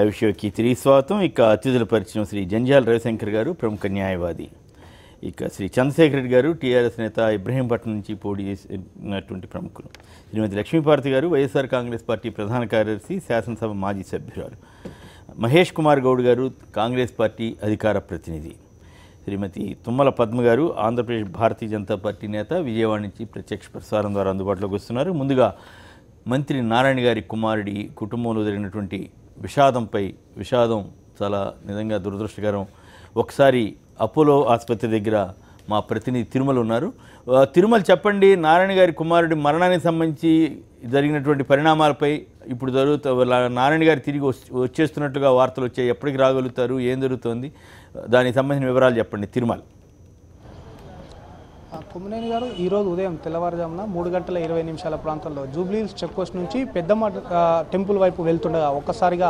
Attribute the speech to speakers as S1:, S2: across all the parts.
S1: Live షోకి తిరిగి స్వాగతం. ఇక అతిథుల పరిచయం శ్రీ జంజాల రవిశంకర్ గారు, ప్రముఖ న్యాయవాది. ఇక శ్రీ చంద్రశేఖర్ రెడ్డి గారు, టీఆర్ఎస్ నేత, ఇబ్రహీంపట్నం నుంచి పోటీ చేసినటువంటి ప్రముఖులు. శ్రీమతి లక్ష్మీపార్తి గారు, వైఎస్ఆర్ కాంగ్రెస్ పార్టీ ప్రధాన కార్యదర్శి, శాసనసభ మాజీ సభ్యురాలు. మహేష్ కుమార్ గౌడ్ గారు, కాంగ్రెస్ పార్టీ అధికార ప్రతినిధి. శ్రీమతి తుమ్మల పద్మ గారు, ఆంధ్రప్రదేశ్ భారతీయ జనతా పార్టీ నేత, విజయవాడ నుంచి ప్రత్యక్ష ప్రసారం ద్వారా అందుబాటులోకి వస్తున్నారు. ముందుగా మంత్రి నారాయణ గారి కుమారుడి కుటుంబంలో జరిగినటువంటి విషాదం చాలా నిజంగా దురదృష్టకరం. ఒకసారి అపోలో ఆసుపత్రి దగ్గర మా ప్రతినిధి తిరుమల ఉన్నారు. తిరుమల, చెప్పండి, నారాయణ గారి కుమారుడి మరణానికి సంబంధించి జరిగినటువంటి పరిణామాలపై ఇప్పుడు నారాయణ గారు తిరిగి వచ్చేస్తున్నట్లుగా వార్తలు వచ్చాయి. ఎప్పటికి రాగలుగుతారు, ఏం జరుగుతోంది, దానికి సంబంధించిన వివరాలు చెప్పండి తిరుమల.
S2: కొమ్మినేని గారు, ఈరోజు ఉదయం తెల్లవారుజామున 3:20 ప్రాంతంలో జూబ్లీహిల్స్ చెక్పోస్ట్ నుంచి పెద్దమ్మ టెంపుల్ వైపు వెళ్తుండగా ఒక్కసారిగా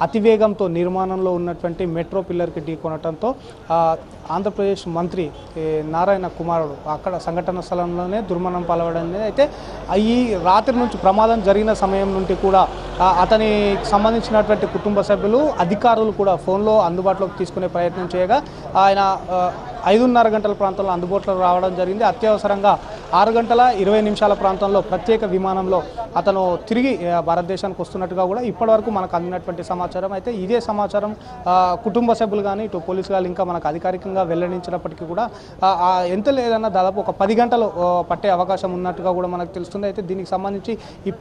S2: అతివేగంతో నిర్మాణంలో ఉన్నటువంటి మెట్రో పిల్లర్కి ఢీకొనడంతో ఆంధ్రప్రదేశ్ మంత్రి నారాయణ కుమారుడు అక్కడ సంఘటన స్థలంలోనే దుర్మరణం పాల్పడింది. అయితే ఈ రాత్రి నుంచి ప్రమాదం జరిగిన సమయం నుండి కూడా అతనికి సంబంధించినటువంటి కుటుంబ సభ్యులు, అధికారులు కూడా ఫోన్లో అందుబాటులోకి తీసుకునే ప్రయత్నం చేయగా ఆయన 5:30 గంటల ప్రాంతంలో అందుబాటులోకి రావడం జరిగింది. అత్యవసరంగా 6:20 ప్రాంతంలో ప్రత్యేక విమానంలో అతను తిరిగి భారతదేశానికి వస్తున్నట్టుగా కూడా ఇప్పటివరకు మనకు అందినటువంటి సమాచారం. అయితే ఇదే సమాచారం కుటుంబ సభ్యులు కానీ ఇటు పోలీసు వాళ్ళు ఇంకా మనకు అధికారికంగా వెల్లడించినప్పటికీ కూడా ఎంత లేదన్నా దాదాపు ఒక 10 గంటలు పట్టే అవకాశం ఉన్నట్టుగా కూడా మనకు తెలుస్తుంది. అయితే దీనికి సంబంధించి ఈ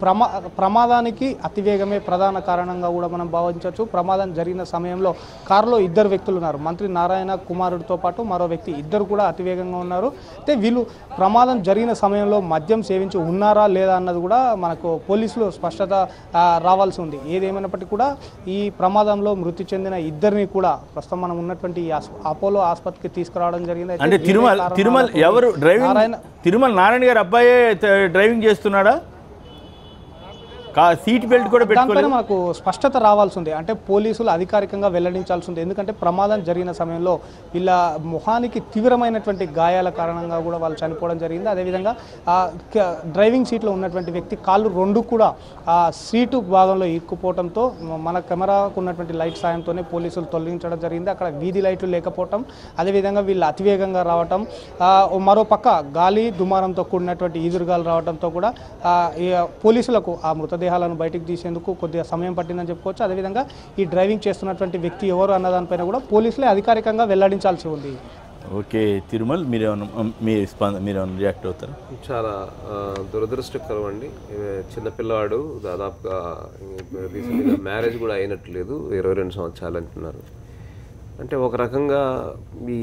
S2: ప్రమాదానికి అతివేగమే ప్రధాన కారణంగా కూడా మనం భావించవచ్చు. ప్రమాదం జరిగిన సమయంలో కారులో 2 వ్యక్తులు ఉన్నారు. మంత్రి నారాయణ కుమారుడితో పాటు మరో వ్యక్తి, ఇద్దరు కూడా అతివేగంగా ఉన్నారు. అయితే వీళ్ళు ప్రమాదం జరిగిన సమయంలో మద్యం సేవించి ఉన్నారా లేదా అన్నది కూడా మనకు పోలీసులు స్పష్టత రావాల్సి ఉంది. ఏదేమైనప్పటికీ కూడా ఈ ప్రమాదంలో మృతి చెందిన ఇద్దరిని కూడా ప్రస్తుతం మనం ఉన్నటువంటి అపోలో ఆసుపత్రికి తీసుకురావడం జరిగింది.
S1: అంటే తిరుమల ఎవరు డ్రైవింగ్? తిరుమల నారాయణ గారు అబ్బాయే డ్రైవింగ్ చేస్తున్నాడా? సీట్ బెల్ట్ కూడా పెట్టుకోలేదు.
S2: మనకు స్పష్టత రావాల్సి ఉంది. అంటే పోలీసులు అధికారికంగా వెల్లడించాల్సి ఉంది. ఎందుకంటే ప్రమాదం జరిగిన సమయంలో వీళ్ళ ముఖానికి తీవ్రమైనటువంటి గాయాల కారణంగా కూడా వాళ్ళు చనిపోవడం జరిగింది. అదేవిధంగా డ్రైవింగ్ సీట్లో ఉన్నటువంటి వ్యక్తి కాళ్ళు 2 కూడా సీటు భాగంలో ఇరుక్కుపోవడంతో మన కెమెరాకు ఉన్నటువంటి లైట్ సాయంతోనే పోలీసులు తొలగించడం జరిగింది. అక్కడ వీధి లైట్లు లేకపోవటం, అదేవిధంగా వీళ్ళు అతివేగంగా రావటం, మరోపక్క గాలి దుమారంతో కూడినటువంటి ఈదురుగాలు రావడంతో కూడా పోలీసులకు ఆ మృతదేహాలను బయటకు తీసేందుకు కొద్దిగా సమయం పట్టిందని చెప్పుకోవచ్చు. అదేవిధంగా ఈ డ్రైవింగ్ చేస్తున్నటువంటి వ్యక్తి ఎవరు అన్నదానిపైన కూడా పోలీసులే అధికారికంగా వెల్లడించాల్సి ఉంది.
S1: ఓకే తిరుమల్, మీరేమన్నా రియాక్ట్ అవుతారు?
S3: చాలా దురదృష్టకరం అండి. చిన్నపిల్లవాడు, దాదాపుగా రీసెంట్గా మ్యారేజ్ కూడా అయినట్లేదు, 22 సంవత్సరాలు అంటున్నారు. అంటే ఒక రకంగా ఈ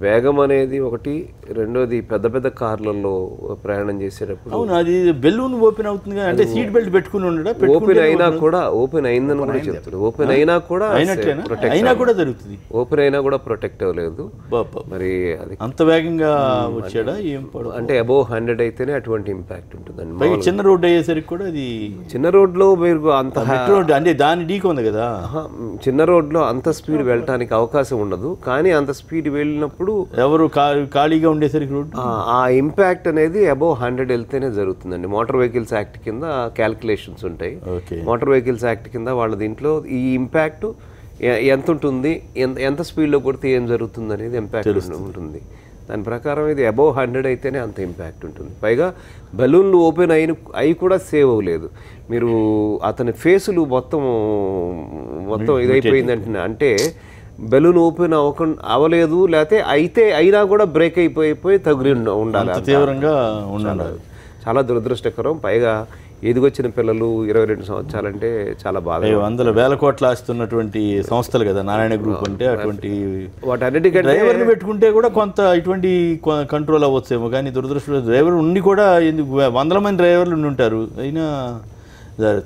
S3: వేగం అనేది ఒకటి, రెండోది పెద్ద పెద్ద కార్లలో ప్రయాణం చేసేటప్పుడు
S1: అది బెలూన్ ఓపెన్ అవుతుంది, అంటే సీట్ బెల్ట్ పెట్టుకుని ఉండడా?
S3: ఓపెన్ అయినా కూడా, ఓపెన్ అయిందని కూడా చెప్తారు. ఓపెన్ అయినా కూడా
S1: జరుగుతుంది,
S3: ఓపెన్ అయినా కూడా ప్రొటెక్ట్ అవ్వలేదు. మరి అది
S1: అంత వేగంగా వచ్చాడా?
S3: అంటే అబోవ్ 100 అయితేనే అటువంటి ఇంపాక్ట్ ఉంటుందండి.
S1: చిన్న రోడ్డు అయ్యేసరికి కూడా, అది
S3: చిన్న రోడ్లో మీరు అంత
S1: రోడ్డు అంటే దాని ఢీకొంది కదా,
S3: చిన్న రోడ్లో అంత స్పీడ్ వెళ్ళటానికి అవకాశం ఉండదు. కానీ అంత స్పీడ్ వెళ్ళినప్పుడు
S1: ఎవరు ఖాళీగా ఉండేసరికి రోడ్డు
S3: ఆ ఇంపాక్ట్ అనేది అబోవ్ 100 వెళ్తేనే జరుగుతుందండి. మోటార్ వెహికల్స్ యాక్ట్ కింద క్యాల్కులేషన్స్ ఉంటాయి. మోటార్ వెహికల్స్ యాక్ట్ కింద వాళ్ళ దీంట్లో ఈ ఇంపాక్ట్ ఎంత ఉంటుంది, ఎంత స్పీడ్లో కొడితే ఏం జరుగుతుంది అనేది ఇంపాక్ట్ ఉంటుంది. దాని ప్రకారం ఇది అబోవ్ 100 అయితేనే అంత ఇంపాక్ట్ ఉంటుంది. పైగా బెలూన్లు ఓపెన్ అయి కూడా సేవ్ అవ్వలేదు. మీరు అతని ఫేసులు మొత్తం ఇదైపోయింది అంటే బెలూన్ ఓపెన్ అవ్వలేదు, లేకపోతే అయినా కూడా బ్రేక్ అయిపోయి తగిలి ఉండాలి,
S1: తీవ్రంగా ఉండాలి.
S3: చాలా దురదృష్టకరం. పైగా ఎదిగొచ్చిన పిల్లలు 22 సంవత్సరాలు అంటే చాలా బాధ.
S1: 100,000 కోట్ల ఆస్తున్నటువంటి సంస్థలు కదా నారాయణ గ్రూప్ అంటే. అటువంటి
S3: వాటన్నిటికంటే
S1: డ్రైవర్ని పెట్టుకుంటే కూడా కొంత ఇటువంటి కంట్రోల్ అవ్వచ్చేమో. కానీ దురదృష్టం డ్రైవర్ ఉండి కూడా 100 మంది డ్రైవర్లు ఉండి ఉంటారు. అయినా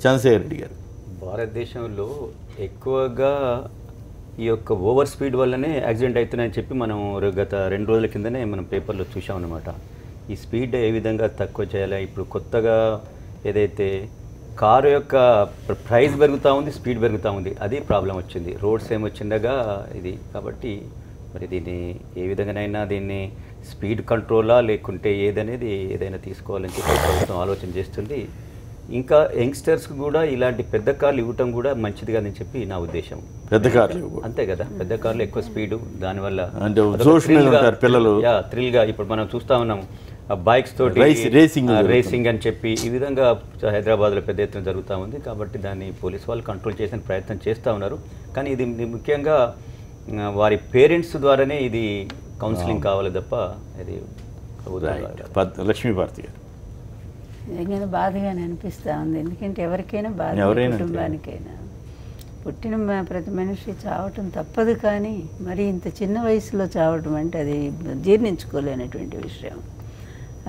S1: చంద్రశేఖర్ రెడ్డి గారు,
S4: భారతదేశంలో ఎక్కువగా ఈ యొక్క ఓవర్ స్పీడ్ వల్లనే యాక్సిడెంట్ అవుతున్నాయని చెప్పి మనం గత 2 రోజుల కిందనే మనం పేపర్లో చూసామన్నమాట. ఈ స్పీడ్ ఏ విధంగా తక్కువ చేయాలి? ఇప్పుడు కొత్తగా ఏదైతే కారు యొక్క ప్రైస్ పెరుగుతూ ఉంది, స్పీడ్ పెరుగుతూ ఉంది, అది ప్రాబ్లం వచ్చింది. రోడ్స్ ఏమో చిన్నగా ఇది కాబట్టి మరి దీన్ని ఏ విధంగానైనా దీన్ని స్పీడ్ కంట్రోలా లేకుంటే ఏదనేది ఏదైనా తీసుకోవాలని చెప్పి ప్రభుత్వం ఆలోచన చేస్తుంది. ఇంకా యంగ్స్టర్స్ కూడా ఇలాంటి పెద్ద కార్లు ఇవ్వటం కూడా మంచిది కాదని చెప్పి నా ఉద్దేశం.
S1: పెద్ద కార్లు
S4: అంతే కదా, పెద్ద కార్లు ఎక్కువ స్పీడు, దానివల్ల
S1: అంటే జోష్ మీద ఉంటారు పిల్లలు.
S4: థ్రిల్గా ఇప్పుడు మనం చూస్తా ఉన్నాము బైక్స్ తోటి రేసింగ్ అని చెప్పి ఈ విధంగా హైదరాబాద్లో పెద్ద ఎత్తున జరుగుతూ ఉంది. కాబట్టి దాన్ని పోలీసు వాళ్ళు కంట్రోల్ చేసే ప్రయత్నం చేస్తూ ఉన్నారు. కానీ ఇది ముఖ్యంగా వారి పేరెంట్స్ ద్వారానే ఇది కౌన్సిలింగ్ కావాలి తప్ప ఇది
S1: లక్ష్మీభారతి గారు
S5: నిజంగానే బాధగానే అనిపిస్తూ ఉంది. ఎందుకంటే ఎవరికైనా బాధ, కుటుంబానికైనా పుట్టిన ప్రతి మనిషి చావటం తప్పదు. కానీ మరి ఇంత చిన్న వయసులో చావటం అంటే అది జీర్ణించుకోలేనటువంటి విషయం.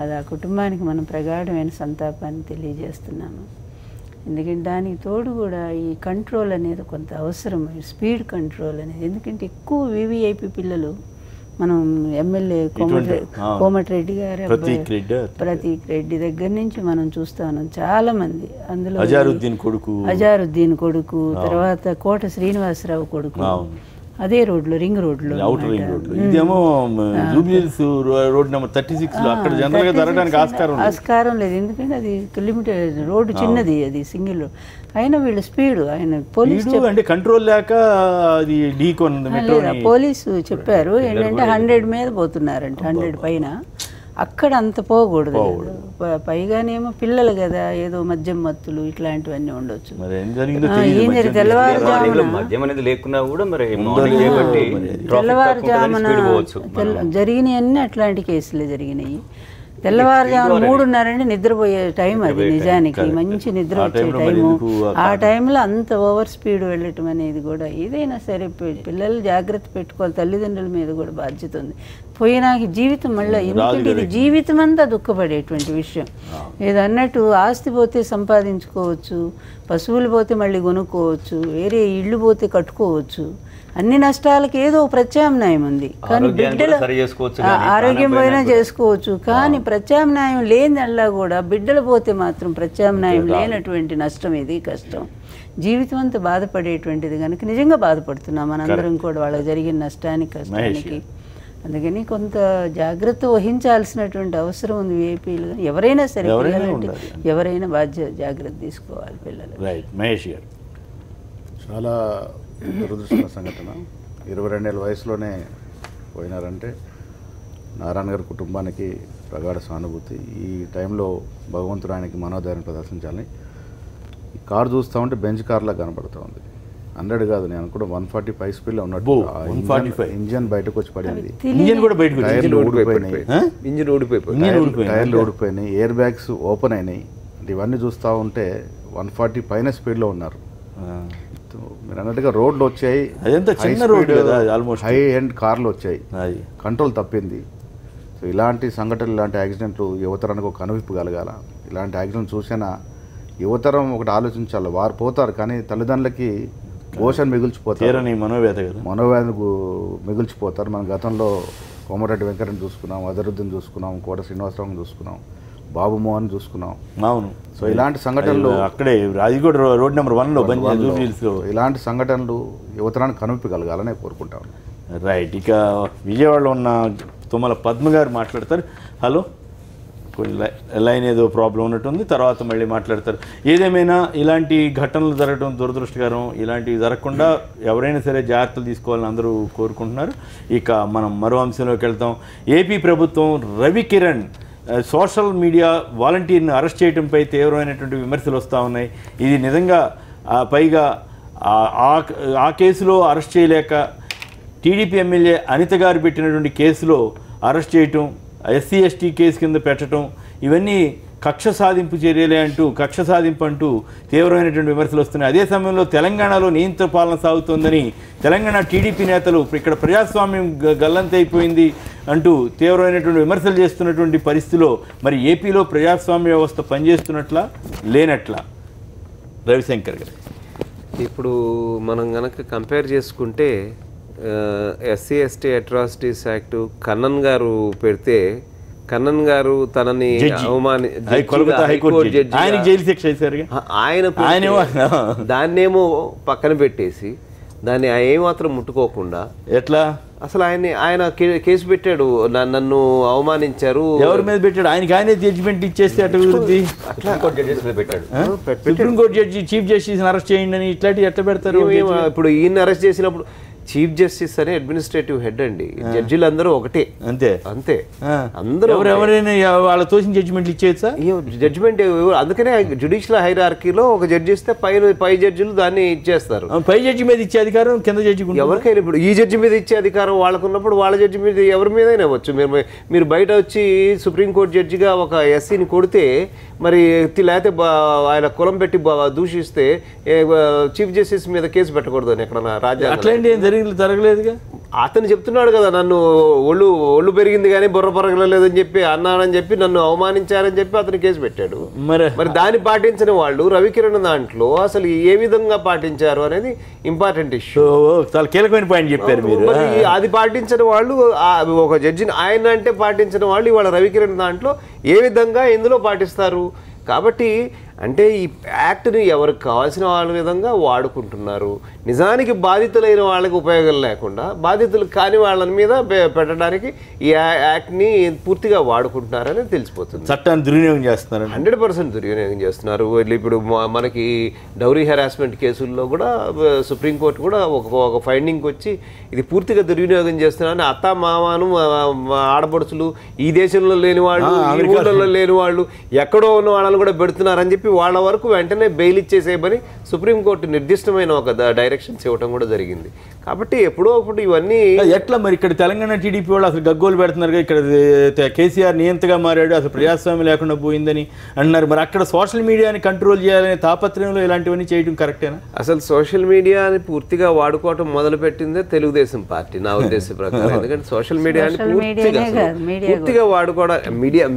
S5: అది ఆ కుటుంబానికి మనం ప్రగాఢమైన సంతాపాన్ని తెలియజేస్తున్నాము. ఎందుకంటే దానికి తోడు కూడా ఈ కంట్రోల్ అనేది కొంత అవసరం, స్పీడ్ కంట్రోల్ అనేది. ఎందుకంటే ఎక్కువ వివిఐపి పిల్లలు మనం ఎమ్మెల్యే కోమటిరెడ్డి గారు, ప్రతీక్ రెడ్డి దగ్గర నుంచి మనం చూస్తా ఉన్నాం చాలా మంది. అందులో అజారుద్దీన్ కొడుకు, తర్వాత కోట శ్రీనివాసరావు కొడుకు, అదే రోడ్లో రింగ్ రోడ్లో
S1: ఇదేమో రోడ్ నెంబర్ 36 అక్కడ జనరల్గా జరగడానికి
S5: ఆస్కారం లేదు. ఎందుకంటే అది లిమిటెడ్ రోడ్డు, చిన్నది, అది సింగిల్ రోడ్. అయినా వీళ్ళు స్పీడ్, ఆయన పోలీసు
S1: అంటే కంట్రోల్ లేక అది
S5: పోలీసు చెప్పారు ఏంటంటే 100 మీద పోతున్నారంట, 100 పైన. అక్కడ అంత పోకూడదు. పైగానేమో పిల్లలు కదా, ఏదో మద్యం మత్తులు ఇట్లాంటివన్నీ ఉండొచ్చు. తెల్లవారుజామున జరిగినాయన్నీ అట్లాంటి కేసులే జరిగినాయి. తెల్లవారుజామున 3:30 నిద్రపోయే టైం అది. నిజానికి మంచి నిద్ర వచ్చే టైము. ఆ టైంలో అంత ఓవర్ స్పీడ్ వెళ్ళటం అనేది కూడా ఏదైనా సరే పిల్లలు జాగ్రత్త పెట్టుకోవాలి. తల్లిదండ్రుల మీద కూడా బాధ్యత ఉంది. పోయినాక జీవితం మళ్ళీ, ఎందుకంటే ఇది జీవితం అంతా దుఃఖపడేటువంటి విషయం. ఏదన్నట్టు ఆస్తి పోతే సంపాదించుకోవచ్చు, పశువులు పోతే మళ్ళీ కొనుక్కోవచ్చు, వేరే ఇళ్ళు పోతే కట్టుకోవచ్చు. అన్ని నష్టాలకు ఏదో ప్రత్యామ్నాయం ఉంది. కానీ బిడ్డలు ఆరోగ్యం పోయినా చేసుకోవచ్చు. కానీ ప్రత్యామ్నాయం లేనిదల్లా కూడా బిడ్డలు పోతే మాత్రం ప్రత్యామ్నాయం లేనటువంటి నష్టం ఇది, కష్టం. జీవితం అంతా బాధపడేటువంటిది కనుక నిజంగా బాధపడుతున్నాం మనందరం కూడా వాళ్ళకి జరిగిన నష్టానికి, కష్టానికి. అందుకని కొంత జాగ్రత్త వహించాల్సినటువంటి అవసరం ఉంది. విఐపీలు ఎవరైనా సరే, ఎవరైనా జాగ్రత్త తీసుకోవాలి పిల్లలు.
S1: మహేష్ గారు,
S6: చాలా దురదృష్టకర సంఘటన. 22 ఏళ్ళ వయసులోనే పోయినారంటే నారాయణ గారి కుటుంబానికి ప్రగాఢ సానుభూతి. ఈ టైంలో భగవంతుడు ఆయనకి మనోధైర్యం ప్రదర్శించాలని. ఈ కారు చూస్తూ ఉంటే బెంచ్ కార్లా కనబడుతూ ఉంది. 100 కాదు, నేను అనుకుంటే 145 స్పీడ్లో ఉన్నట్టు. ఇంజన్ బయటకు వచ్చి పడింది, టైర్లు ఊడిపోయినాయి, ఎయిర్ బ్యాగ్స్ ఓపెన్ అయినాయి. ఇవన్నీ చూస్తూ ఉంటే 140 పైన స్పీడ్లో ఉన్నారు. మీరు అన్నట్టుగా రోడ్లు వచ్చాయి, హై ఎండ్ కార్లు వచ్చాయి, కంట్రోల్ తప్పింది. సో ఇలాంటి సంఘటనలు, ఇలాంటి యాక్సిడెంట్లు యువతరానికి ఒక కనువిప్పు కలగాల. ఇలాంటి యాక్సిడెంట్ చూసినా యువతరం ఒకటి ఆలోచించాలి. వారు పోతారు కానీ తల్లిదండ్రులకి ఘోషణ మిగిల్చిపోతారు, మనోవేదన మిగిల్చిపోతారు. మన గతంలో కోమటిరెడ్డి వెంకటరెడ్డి చూసుకున్నాం, అజరుద్దీన్ చూసుకున్నాం, కోట శ్రీనివాసరావు చూసుకున్నాం, బాబు మోహన్ చూసుకున్నాం.
S1: అవును.
S6: సో ఇలాంటి సంఘటనలు
S1: అక్కడే రాజగూడ రోడ్ నెంబర్ 1లో
S6: ఇలాంటి సంఘటనలు యువతరానికి కనువిప్పు కలగాలని కోరుకుంటాను.
S1: రైట్. ఇక విజయవాడలో ఉన్న తుమ్మల పద్మ గారు మాట్లాడతారు. హలో, లైన్ ఏదో ప్రాబ్లం ఉన్నట్టుంది, తర్వాత మళ్ళీ మాట్లాడతారు. ఏదేమైనా ఇలాంటి ఘటనలు జరగడం దురదృష్టకరం. ఇలాంటివి జరగకుండా ఎవరైనా సరే జాగ్రత్తలు తీసుకోవాలని అందరూ కోరుకుంటున్నారు. ఇక మనం మరో అంశంలోకి వెళ్తాం. ఏపీ ప్రభుత్వం రవికిరణ్ సోషల్ మీడియా వాలంటీర్ని అరెస్ట్ చేయడంపై తీవ్రమైనటువంటి విమర్శలు వస్తూ ఉన్నాయి. ఇది నిజంగా పైగా ఆ కేసులో అరెస్ట్ చేయలేక టీడీపీ ఎమ్మెల్యే అనిత గారు పెట్టినటువంటి కేసులో అరెస్ట్ చేయటం, ఎస్సీ ఎస్టీ కేసు కింద పెట్టడం, ఇవన్నీ కక్ష సాధింపు చర్యలే అంటూ, కక్ష సాధింపు అంటూ తీవ్రమైనటువంటి విమర్శలు వస్తున్నాయి. అదే సమయంలో తెలంగాణలో నియంత్రణ పాలన సాగుతోందని తెలంగాణ టీడీపీ నేతలు ఇక్కడ ప్రజాస్వామ్యం గల్లంతైపోయింది అంటూ తీవ్రమైనటువంటి విమర్శలు చేస్తున్నటువంటి పరిస్థితిలో మరి ఏపీలో ప్రజాస్వామ్య వ్యవస్థ పనిచేస్తున్నట్లా లేనట్లా? రవిశంకర్ గారు,
S3: ఇప్పుడు మనం కనుక కంపేర్ చేసుకుంటే SC ST atrocities act Kannan గారు పెడితే, కన్నన్ గారు తనని దాన్నేమో పక్కన పెట్టేసి దాన్ని ఏమాత్రం ముట్టుకోకుండా
S1: ఎట్లా
S3: అసలు ఆయన కేసు పెట్టాడు, నన్ను అవమానించారు.
S1: ఎవరి మీద పెట్టాడు? ఆయనే జడ్జిమెంట్ ఇచ్చేస్తే అటు కుదిరింది. Supreme court judge chief justice arrest చేయండి అని ఇట్లాంటివి ఎట్లా పెడతారు?
S3: ఇప్పుడు ఈయన అరెస్ట్ చేసినప్పుడు చీఫ్ జస్టిస్ అని అడ్మినిస్ట్రేటివ్ హెడ్ అండి, జడ్జిలు అందరూ ఒకటే. అంతే అంతే అందరూ
S1: ఎవరైనా వాళ్ళ తోసిన జడ్జిమెంట్ ఇచ్చేయచ్చా?
S3: జడ్జిమెంట్ అందుకనే జ్యుడిషియల్ హైరార్కీలో ఒక జడ్జి ఇస్తే పై జడ్జిలు దాన్ని ఇచ్చేస్తారు.
S1: పై జడ్జి మీద ఇచ్చే అధికారం కింద జడ్జి
S3: ఎవరికైనా. ఇప్పుడు ఈ జడ్జి మీద ఇచ్చే అధికారం వాళ్ళకున్నప్పుడు వాళ్ళ జడ్జి మీద ఎవరి మీదైనా ఇవ్వచ్చు. మీరు బయట వచ్చి సుప్రీంకోర్టు జడ్జిగా ఒక ఎస్సీని కొడితే మరి లేకపోతే ఆయన కులం పెట్టి దూషిస్తే చీఫ్ జస్టిస్ మీద కేసు పెట్టకూడదు అని ఎక్కడ రాజ్యాంగం
S1: జరగలేదుగా.
S3: అతను చెప్తున్నాడు కదా, నన్ను ఒళ్ళు పెరిగింది కానీ బుర్ర పరగలేదని చెప్పి అన్నానని చెప్పి నన్ను అవమానించారని చెప్పి అతను కేసు పెట్టాడు. మరి దాన్ని పాటించిన వాళ్ళు రవికిరణ్ దాంట్లో అసలు ఏ విధంగా పాటించారు అనేది ఇంపార్టెంట్ ఇష్యూ.
S1: చాలా కీలకమైన పాయింట్ చెప్పారు మీరు.
S3: అది పాటించిన వాళ్ళు ఒక జడ్జిని ఆయన అంటే పాటించిన వాళ్ళు ఇవాళ రవికిరణ్ దాంట్లో ఏ విధంగా ఎందులో పాటిస్తారు? కాబట్టి అంటే ఈ యాక్ట్ని ఎవరికి కావాల్సిన వాళ్ళ విధంగా వాడుకుంటున్నారు. నిజానికి బాధితులైన వాళ్ళకి ఉపయోగం లేకుండా బాధితులు కాని వాళ్ళ మీద పెట్టడానికి ఈ యాక్ట్ని పూర్తిగా వాడుకుంటున్నారని తెలిసిపోతుంది.
S1: చట్టాన్ని దుర్వినియోగం చేస్తున్నారు,
S3: 100% దుర్వినియోగం చేస్తున్నారు. ఇప్పుడు మనకి డౌరీ హెరాస్మెంట్ కేసుల్లో కూడా సుప్రీంకోర్టు కూడా ఒక ఫైండింగ్కి వచ్చి ఇది పూర్తిగా దుర్వినియోగం చేస్తున్నారని అత్త మామను ఆడపడుచులు ఈ దేశంలో లేని వాళ్ళు ఈ ఊళ్ళలో లేని వాళ్ళు ఎక్కడో ఉన్న వాళ్ళని కూడా పెడుతున్నారని చెప్పి వాళ్ళ వరకు వెంటనే బెయిల్ ఇచ్చేసేయమని సుప్రీంకోర్టు నిర్దిష్టమైన ఒక డైరెక్షన్స్ ఇవ్వడం కూడా జరిగింది. కాబట్టి ఎప్పుడో ఒకటి ఇవన్నీ
S1: ఎట్లా మరి ఇక్కడ తెలంగాణ టీడీపీ వాళ్ళు అసలు గగ్గోలు పెడుతున్నారు. ఇక్కడ కేసీఆర్ నియంతగా మారాడు, అసలు ప్రజాస్వామ్యం లేకుండా పోయిందని అంటున్నారు. మరి అక్కడ సోషల్ మీడియాని కంట్రోల్ చేయాలనే తాపత్రయంలో ఇలాంటివన్నీ చేయడం కరెక్టేనా?
S3: అసలు సోషల్ మీడియాని పూర్తిగా వాడుకోవటం మొదలుపెట్టిందే తెలుగుదేశం పార్టీ నా ఉద్దేశం ప్రకారం. ఎందుకంటే సోషల్ మీడియాని పూర్తిగా వాడుకోవడం మీడియా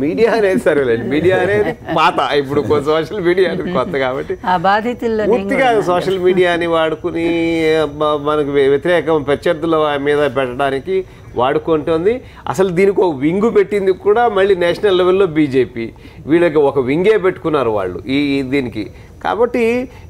S3: అనేది సరేలేదు, మీడియా అనేది పాత, ఇప్పుడు సోషల్ మీడియా అనేది కొత్త. కాబట్టి పూర్తిగా సోషల్ మీడియాని వాడుకుని మనకు వ్యతిరేకం ప్రత్యర్థుల మీద పెట్టడానికి వాడుకుంటుంది. అసలు దీనికి ఒక వింగు పెట్టింది కూడా మళ్ళీ నేషనల్ లెవెల్లో బీజేపీ. వీళ్ళకి ఒక వింగే పెట్టుకున్నారు వాళ్ళు ఈ దీనికి. కాబట్టి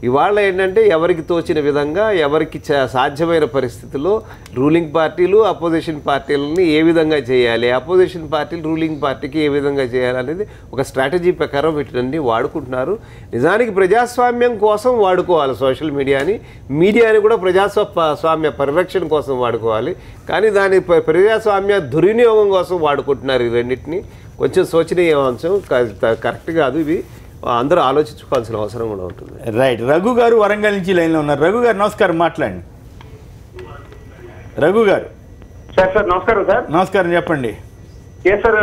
S3: ఇవాళ ఏంటంటే ఎవరికి తోచిన విధంగా ఎవరికి సాధ్యమైన పరిస్థితుల్లో రూలింగ్ పార్టీలు అపోజిషన్ పార్టీలని ఏ విధంగా చేయాలి, అపోజిషన్ పార్టీలు రూలింగ్ పార్టీకి ఏ విధంగా చేయాలి అనేది ఒక స్ట్రాటజీ ప్రకారం వీటిని వాడుకుంటున్నారు. నిజానికి ప్రజాస్వామ్యం కోసం వాడుకోవాలి సోషల్ మీడియాని కూడా ప్రజాస్వామ్య పరిరక్షణ కోసం వాడుకోవాలి. కానీ దాని ప్రజాస్వామ్య దుర్వినియోగం కోసం వాడుకుంటున్నారు. ఈ రెండింటిని కొంచెం శోచనీయ అంశం, కరెక్ట్ కాదు. ఇవి అందరూ ఆలోచించుకోవాల్సిన అవసరం కూడా ఉంటుంది.
S1: రైట్. రఘు గారు వరంగల్ నుంచి లైన్లో ఉన్నారు. రఘు గారు నమస్కారం, మాట్లాడండి. రఘు గారు.
S7: సార్ నమస్కారం. సార్ నమస్కారం,
S1: చెప్పండి.
S7: సార్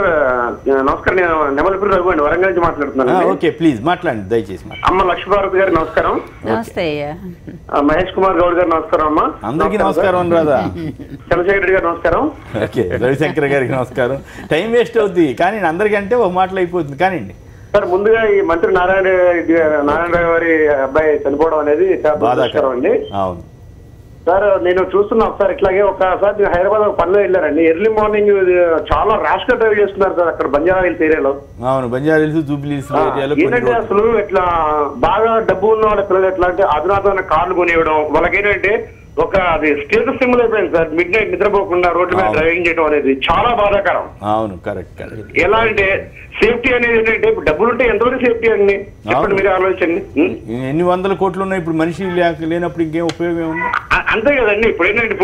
S7: నమస్కారం, నేను నెమలపూరి రఘు అండి, వరంగల్ నుంచి మాట్లాడుతున్నాను.
S1: ఓకే, ప్లీజ్ మాట్లాడండి దయచేసి.
S7: అమ్మ లక్ష్మీభారతి గారు నమస్కారం.
S5: నమస్తే.
S7: మహేష్ కుమార్ గౌడ్ గారు నమస్కారం. అమ్మ
S1: అందరికీ నమస్కారం. రాదా
S7: చంద్రశేఖర్ రెడ్డి గారు నమస్కారం.
S1: ఓకే, రవిశంకర్ గారికి నమస్కారం. టైం వేస్ట్ అవుతుంది కానీ అందరికంటే ఒక మాటలు అయిపోతుంది కానివ్వండి.
S7: సార్ ముందుగా ఈ మంత్రి నారాయణరావు గారి అబ్బాయి చనిపోవడం అనేది బాధాకరం అండి.
S1: అవును
S7: సార్, నేను చూస్తున్నా ఒకసారి ఇట్లాగే ఒకసారి నేను హైదరాబాద్ పనిలో వెళ్ళారండి. ఎర్లీ మార్నింగ్ చాలా ర్యాష్ గా డ్రైవ్ చేస్తున్నారు సార్ అక్కడ బంజారా హిల్స్ ఏరియాలో.
S1: అవును, బంజారా హిల్స్ జూబ్లీ హిల్స్ ఏరియాలో
S7: ఏంటంటే అసలు ఇట్లా బాగా డబ్బు ఉన్న వాళ్ళ పిల్లలు ఎట్లా అంటే అధునాతమైన కార్లు కొనివ్వడం, వాళ్ళకి ఏంటంటే ఒక అది స్టేటస్ సింబల్ అయిపోయింది సార్. మిడ్ నైట్ నిద్రపోకుండా రోడ్డు మీద డ్రైవింగ్ చేయడం అనేది చాలా బాధాకరం.
S1: అవును, కరెక్ట్.
S7: ఎలా అంటే సేఫ్టీ అనేది ఏంటంటే ఇప్పుడు డబ్బులు ఉంటే ఎంతవరకు సేఫ్టీ అండి చెప్పండి, మీరు ఆలోచించండి.
S1: ఎన్ని వందల కోట్లు ఉన్నాయి ఇప్పుడు, మనిషి లేనప్పుడు ఇంకేం ఉపయోగం ఉంది?
S7: అంతే కదండి. ఇప్పుడు ఏంటంటే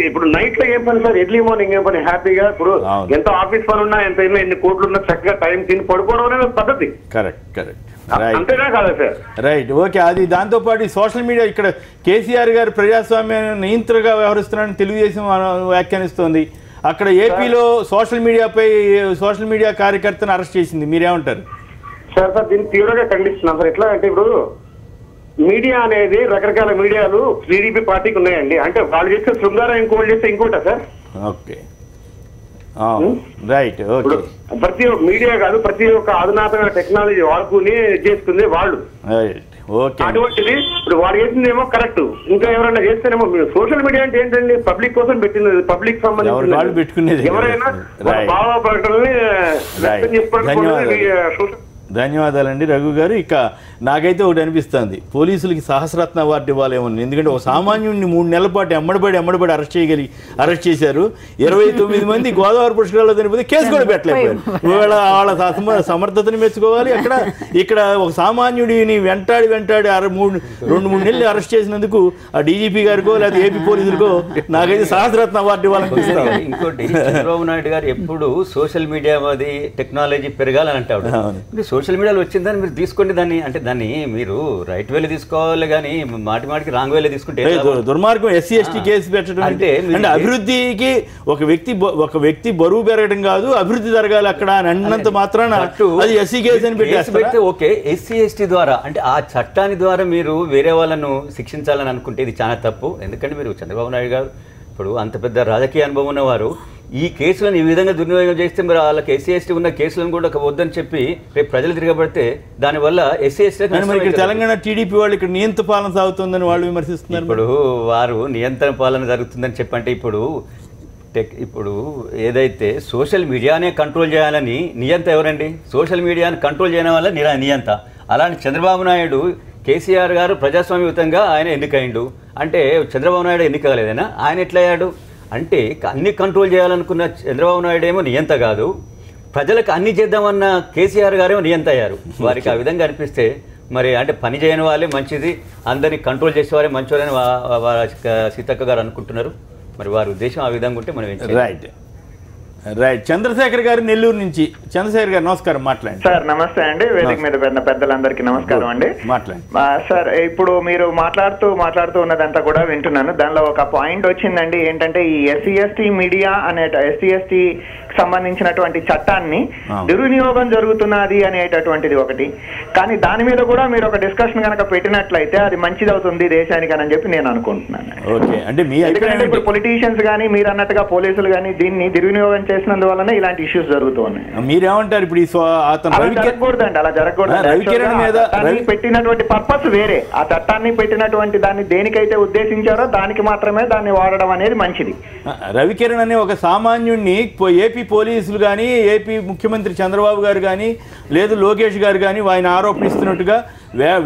S7: ఇప్పుడు నైట్ లో ఏం పని సార్, ఎర్లీ మార్నింగ్ ఏం పని, హ్యాపీగా ఇప్పుడు ఎంత ఆఫీస్ పని ఉన్నా ఎంత ఎన్ని కోట్లు ఉన్నా చక్కగా టైం తిని పడుకోవడం అనేది పద్ధతి.
S1: కరెక్ట్.
S7: అంతేనా కాదా సార్?
S1: Right, okay. అది దాంతోపాటు సోషల్ మీడియా ఇక్కడ కేసీఆర్ గారు ప్రజాస్వామ్యాన్ని నియంత్రణగా వ్యవహరిస్తున్నారని తెలుగుదేశం వ్యాఖ్యానిస్తోంది. అక్కడ ఏపీలో సోషల్ మీడియా కార్యకర్తను అరెస్ట్ చేసింది. మీరేమంటారు?
S7: సార్ దీన్ని తీవ్రంగా ఖండిస్తున్నాం సార్. ఎట్లా అంటే ఇప్పుడు మీడియా అనేది రకరకాల మీడియాలు టీడీపీ పార్టీకి ఉన్నాయండి. అంటే వాళ్ళు చేస్తే శృంగారం ఇంకోటి చేస్తే ఇంకోటా సార్?
S1: Okay, right. ఓకే,
S7: ప్రతి ఒక్క మీడియా కాదు, ప్రతి ఒక్క అధునాతన టెక్నాలజీ వాడుకుని చేస్తుంది వాళ్ళు. అటువంటిది ఇప్పుడు వాడు చేసిందేమో కరెక్ట్, ఇంకా ఎవరైనా చేస్తేనేమో. సోషల్ మీడియా అంటే ఏంటండి, పబ్లిక్ కోసం పెట్టింది, పబ్లిక్ సంబంధించి ఎవరైనా భావ ప్రకటనని వ్యక్తం చేసుకోవడం.
S1: ధన్యవాదాలండి రఘు గారు. ఇక నాకైతే ఒకటి అనిపిస్తుంది, పోలీసులకి సహస్రత్న అవార్డు ఇవ్వాలేమో. ఎందుకంటే ఒక సామాన్యుడిని 3 నెలల పాటు ఎమ్మడబడి అరెస్ట్ చేశారు. 29 మంది గోదావరి పుష్కరాల్లో చనిపోతే కేసు కూడా పెట్టలేకపోయారు. వాళ్ళ సమర్థతని మెచ్చుకోవాలి. ఇక్కడ ఒక సామాన్యుడిని వెంటాడి 2-3 నెలలు అరెస్ట్ చేసినందుకు ఆ డీజీపీ గారికో లేదా ఏపీ పోలీసులకో నాకైతే సహస్రత్న అవార్డు ఇవ్వాలనిపిస్తాను.
S4: ఇంకోటి చంద్రబాబు నాయుడు గారు ఎప్పుడు సోషల్ మీడియా అది టెక్నాలజీ పెరగాలని అంటాడు. సోషల్ మీడియాలో వచ్చిందని మీరు తీసుకోండి, దాన్ని మీరు రైట్ వేలో తీసుకోవాలి, కానీ మాటికి రాంగ్ వేలో తీసుకుంటే
S1: దుర్మార్గం. ఎస్సీ ఎస్టీ కేసు పెట్టడం అంటే అభివృద్ధికి ఒక వ్యక్తి బరువు పెరగడం కాదు, అభివృద్ధి జరగాలి అక్కడ అని అన్నంత మాత్రాన అది ఎస్సీ కేసు అని
S4: పెడితే ఓకే. ఎస్సీ ఎస్టీ ద్వారా అంటే ఆ చట్టాన్ని ద్వారా మీరు వేరే వాళ్ళను శిక్షించాలని అనుకుంటే ఇది చాలా తప్పు. ఎందుకంటే మీరు చంద్రబాబు నాయుడు గారు ఇప్పుడు అంత పెద్ద రాజకీయ అనుభవం ఉన్నవారు ఈ కేసులను ఈ విధంగా దుర్వినియోగం చేస్తే మరి వాళ్ళకి ఎస్సీ ఎస్టీ ఉన్న కేసులను కూడా వద్దని చెప్పి రేపు ప్రజలు తిరగబడితే దానివల్ల ఎస్సీ ఎస్టీ
S1: తెలంగాణ టీడీపీ వాళ్ళు ఇక్కడ నియంత్రణ పాలన సాగుతుందని వాళ్ళు విమర్శిస్తున్నారు.
S4: ఇప్పుడు వారు నియంత్రణ పాలన జరుగుతుందని చెప్పంటే ఇప్పుడు ఏదైతే సోషల్ మీడియానే కంట్రోల్ చేయాలని నియంత ఎవరండి? సోషల్ మీడియాని కంట్రోల్ చేయడం వల్ల నియంత. అలాంటి చంద్రబాబు నాయుడు కేసీఆర్ గారు ప్రజాస్వామ్యయుతంగా ఆయన ఎన్నికయ్యిండు అంటే చంద్రబాబు నాయుడు ఎన్నికలేదైనా ఆయన ఎట్లయ్యాడు అంటే అన్ని కంట్రోల్ చేయాలనుకున్న చంద్రబాబు నాయుడు ఏమో నియంత కాదు, ప్రజలకు అన్ని చేద్దామన్న కేసీఆర్ గారేమో నియంత అయ్యారు. వారికి ఆ విధంగా అనిపిస్తే మరి అంటే పని చేయని వాళ్ళే మంచిది, అందరినీ కంట్రోల్ చేసేవారే మంచివారని సీతక్క గారు అనుకుంటున్నారు. మరి వారి ఉద్దేశం ఆ విధంగా ఉంటే మనం
S1: రైట్. చంద్రశేఖర్ గారు నెల్లూరు నుంచి. చంద్రశేఖర్ గారు నమస్కారం, మాట్లాడండి
S8: సార్. నమస్తే అండి, వేదిక మీద పెద్దలందరికీ నమస్కారం అండి.
S1: మాట్లాడండి
S8: సార్. ఇప్పుడు మీరు మాట్లాడుతూ ఉన్నదంతా కూడా వింటున్నాను. దానిలో ఒక పాయింట్ వచ్చిందండి, ఏంటంటే ఈ ఎస్సీ ఎస్టీ మీడియా అనే ఎస్సీ ఎస్టీ సంబంధించినటువంటి చట్టాన్ని దుర్వినియోగం జరుగుతున్నది అనేటటువంటిది ఒకటి. కానీ దాని మీద కూడా మీరు ఒక డిస్కషన్ కనుక పెట్టినట్లయితే అది మంచిది అవుతుంది దేశానికి అని చెప్పి నేను అనుకుంటున్నాను. ఎందుకంటే ఇప్పుడు పొలిటీషియన్స్ కానీ మీరు అన్నట్టుగా పోలీసులు కానీ దీన్ని దుర్వినియోగం చేసినందువల్లనే ఇలాంటి ఇష్యూస్ జరుగుతూ ఉన్నాయి.
S1: మీరేమంటారు? ఇప్పుడు
S8: జరగకూడదండి, అలా జరగకూడదు. పెట్టినటువంటి పర్పస్ వేరే. ఆ చట్టాన్ని పెట్టినటువంటి దాన్ని దేనికైతే ఉద్దేశించారో దానికి మాత్రమే దాన్ని వాడడం అనేది మంచిది.
S1: రవికిరణ్ అనే ఒక సామాన్యుడిని ఏపీ పోలీసులు కానీ ఏపీ ముఖ్యమంత్రి చంద్రబాబు గారు కానీ లేదు లోకేష్ గారు కానీ ఆయన ఆరోపణిస్తున్నట్టుగా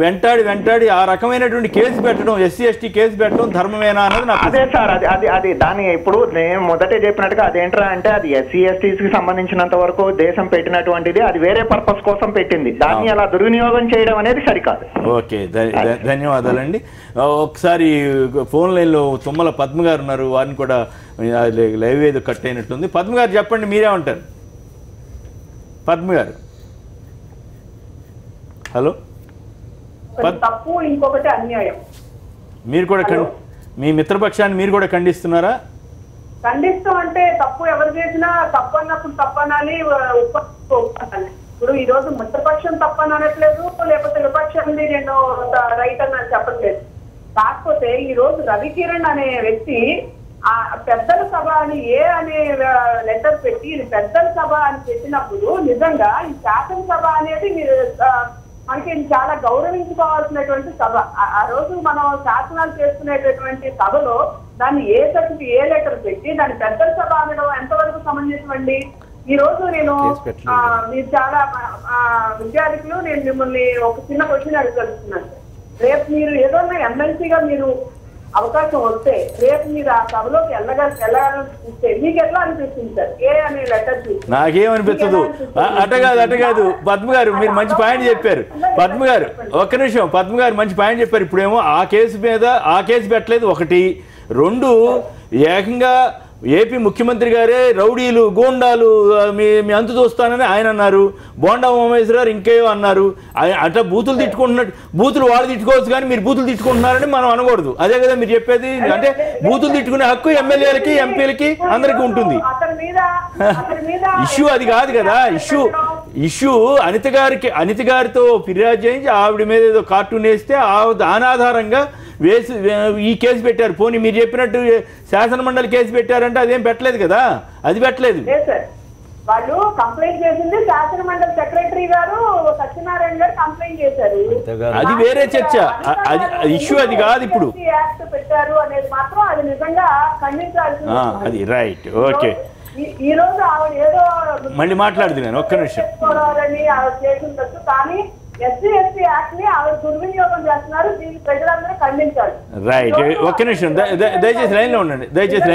S1: వెంటాడి ఆ రకమైనటువంటి కేసు పెట్టడం, ఎస్సీ ఎస్టీ కేసు పెట్టడం ధర్మమేనా అన్నది నాకు
S8: అదే సార్. అది దాన్ని ఇప్పుడు నేను మొదటే చెప్పినట్టుగా అదేంట్రా అంటే అది ఎస్సీ ఎస్టీకి సంబంధించినంత వరకు దేశం పెట్టినటువంటిది, అది వేరే పర్పస్ కోసం పెట్టింది. దాన్ని అలా దుర్వినియోగం చేయడం అనేది సరికాదు.
S1: ఓకే, ధన్యవాదాలండి. ఒకసారి ఫోన్ లైన్లో తుమ్మల పద్మ గారు ఉన్నారు, వారిని కూడా లైవ్ ఏదో కట్ అయినట్టుంది. పద్మ గారు చెప్పండి, మీరేమంటారు? పద్మ గారు హలో.
S9: తప్పు, ఇంకొకటి అన్యాయం.
S1: మీరు కూడా మీ మిత్రపక్షాన్ని మీరు కూడా ఖండిస్తున్నారా?
S9: ఖండిస్తాం అంటే తప్పు ఎవరు చేసినా తప్పు అన్నప్పుడు తప్పనాలి, ఒప్పనాలి. ఇప్పుడు ఈ రోజు మిత్రపక్షం తప్పని అనట్లేదు, లేకపోతే విపక్షాన్ని నేను రైట్ అని చెప్పట్లేదు. కాకపోతే ఈ రోజు రవికిరణ్ అనే వ్యక్తి ఆ పెద్దల సభ అని అనే లెటర్ పెట్టి ఇది పెద్దల సభ అని పెట్టినప్పుడు నిజంగా ఈ శాసనసభ అనేది మీరు మనకి చాలా గౌరవించుకోవాల్సినటువంటి సభ. ఆ రోజు మనం శాసనాలు చేసుకునేటటువంటి సభలో దాన్ని ఏ లెటర్ పెట్టి దాన్ని పెద్దల సభ అనడం ఎంతవరకు సమంజసం అండి? ఈ రోజు నేను మీరు చాలా విద్యార్థులు, నేను మిమ్మల్ని ఒక చిన్న క్వశ్చన్ అడగలుగుతున్నాను. రేపు మీరు ఏదైనా ఎమ్మెల్సీగా మీరు అవకాశం వస్తే రేపు మీరు ఆ సభలోకి వెళ్ళాలనిపిస్తే మీకు ఎట్లా అనిపిస్తుంది సార్? అనే లెటర్ చూసి
S1: నాకేమనిపిస్తుంది? అట కాదు పద్మ గారు, మీరు మంచి పాయింట్ చెప్పారు. పద్మ గారు ఒక్క నిమిషం, పద్మ గారు మంచి పాయింట్ చెప్పారు. ఇప్పుడేమో ఆ కేసు మీద ఆ కేసు పెట్టలేదు, ఒకటి. రెండు, ఏకంగా ఏపీ ముఖ్యమంత్రి గారే రౌడీలు గోండాలు మీ అంతు చూస్తానని ఆయన అన్నారు. బోండా ఉమేశ్వరరావు ఇంకేమో అన్నారు. అట్లా బూతులు తిట్టుకుంటున్నట్టు, బూతులు వాళ్ళు తిట్టుకోవచ్చు కానీ మీరు బూతులు తిట్టుకుంటున్నారని మనం అనకూడదు. అదే కదా మీరు చెప్పేది? అంటే బూతులు తిట్టుకునే హక్కు ఎమ్మెల్యేలకి ఎంపీలకి అందరికీ ఉంటుంది. ఇష్యూ అది కాదు కదా. ఇష్యూ అనిత గారితో ఫిర్యాదు చేయించి ఆవిడ మీద ఏదో కార్టూన్ వేస్తే దాని ఆధారంగా ఈ కేసు పెట్టారు. పోనీ మీరు చెప్పినట్టు శాసనమండలి కేసు పెట్టారంటే అదేం పెట్టలేదు కదా, అది పెట్టలేదు.
S9: వాళ్ళు కంప్లైంట్ చేసింది శాసనమండలి సెక్రటరీ గారు సత్యనారాయణ గారు కంప్లైంట్ చేశారు.
S1: అది వేరే చర్చ, అది ఇష్యూ అది కాదు. ఇప్పుడు
S9: యాక్ట్ పెట్టారు అనేది మాత్రం అది నిజంగా ఖండించాల్సింది.
S1: అది రైట్. ఓకే,
S9: ఈ రోజు ఆవిడ ఏదో
S1: మళ్ళీ మాట్లాడుతున్నాను ఒక్క నిమిషం
S9: ఆవిడ చేసి ఉండొచ్చు, కానీ ఎస్సీ ఎస్టీ యాక్ట్ ని ఆవిడ దుర్వినియోగం చేస్తున్నారు. దీన్ని ప్రజలందరూ ఖండించాలి.
S1: రైట్, ఒక్క నిమిషం దయచేసి లైన్లో ఉండండి, దయచేసి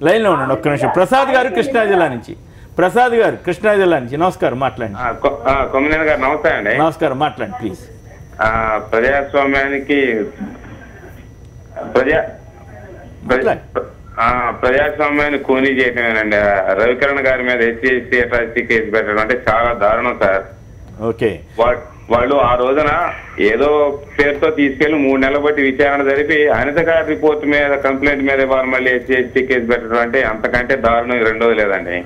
S1: లైన్లో ఉండండి ఒక్క నిమిషం. ప్రసాద్ గారు కృష్ణా జిల్లా నుంచి, ప్రసాద్ గారు కృష్ణా జిల్లా నుంచి, నమస్కారం మాట్లాడండి.
S10: కొమ్మినేని గారు నమస్తే అండి.
S1: నమస్కారం మాట్లాడండి ప్లీజ్.
S10: ప్రజాస్వామ్యానికి ప్రజాస్వామ్యాన్ని కూనీ చేయటమేనండి. రవికిరణ్ గారి మీద ఎస్సీ అట్రాసిటీ కేసు పెట్టడం అంటే చాలా దారుణం సార్.
S1: ఓకే,
S10: వాళ్ళు ఆ రోజున ఏదో పేరుతో తీసుకెళ్లి 3 నెలలు బట్టి విచారణ జరిపి అనిత గారి రిపోర్ట్ మీద కంప్లైంట్ మీద వాళ్ళు మళ్ళీ ఎస్సీ కేసు పెట్టడం అంటే అంతకంటే దారుణం రెండోది లేదండి.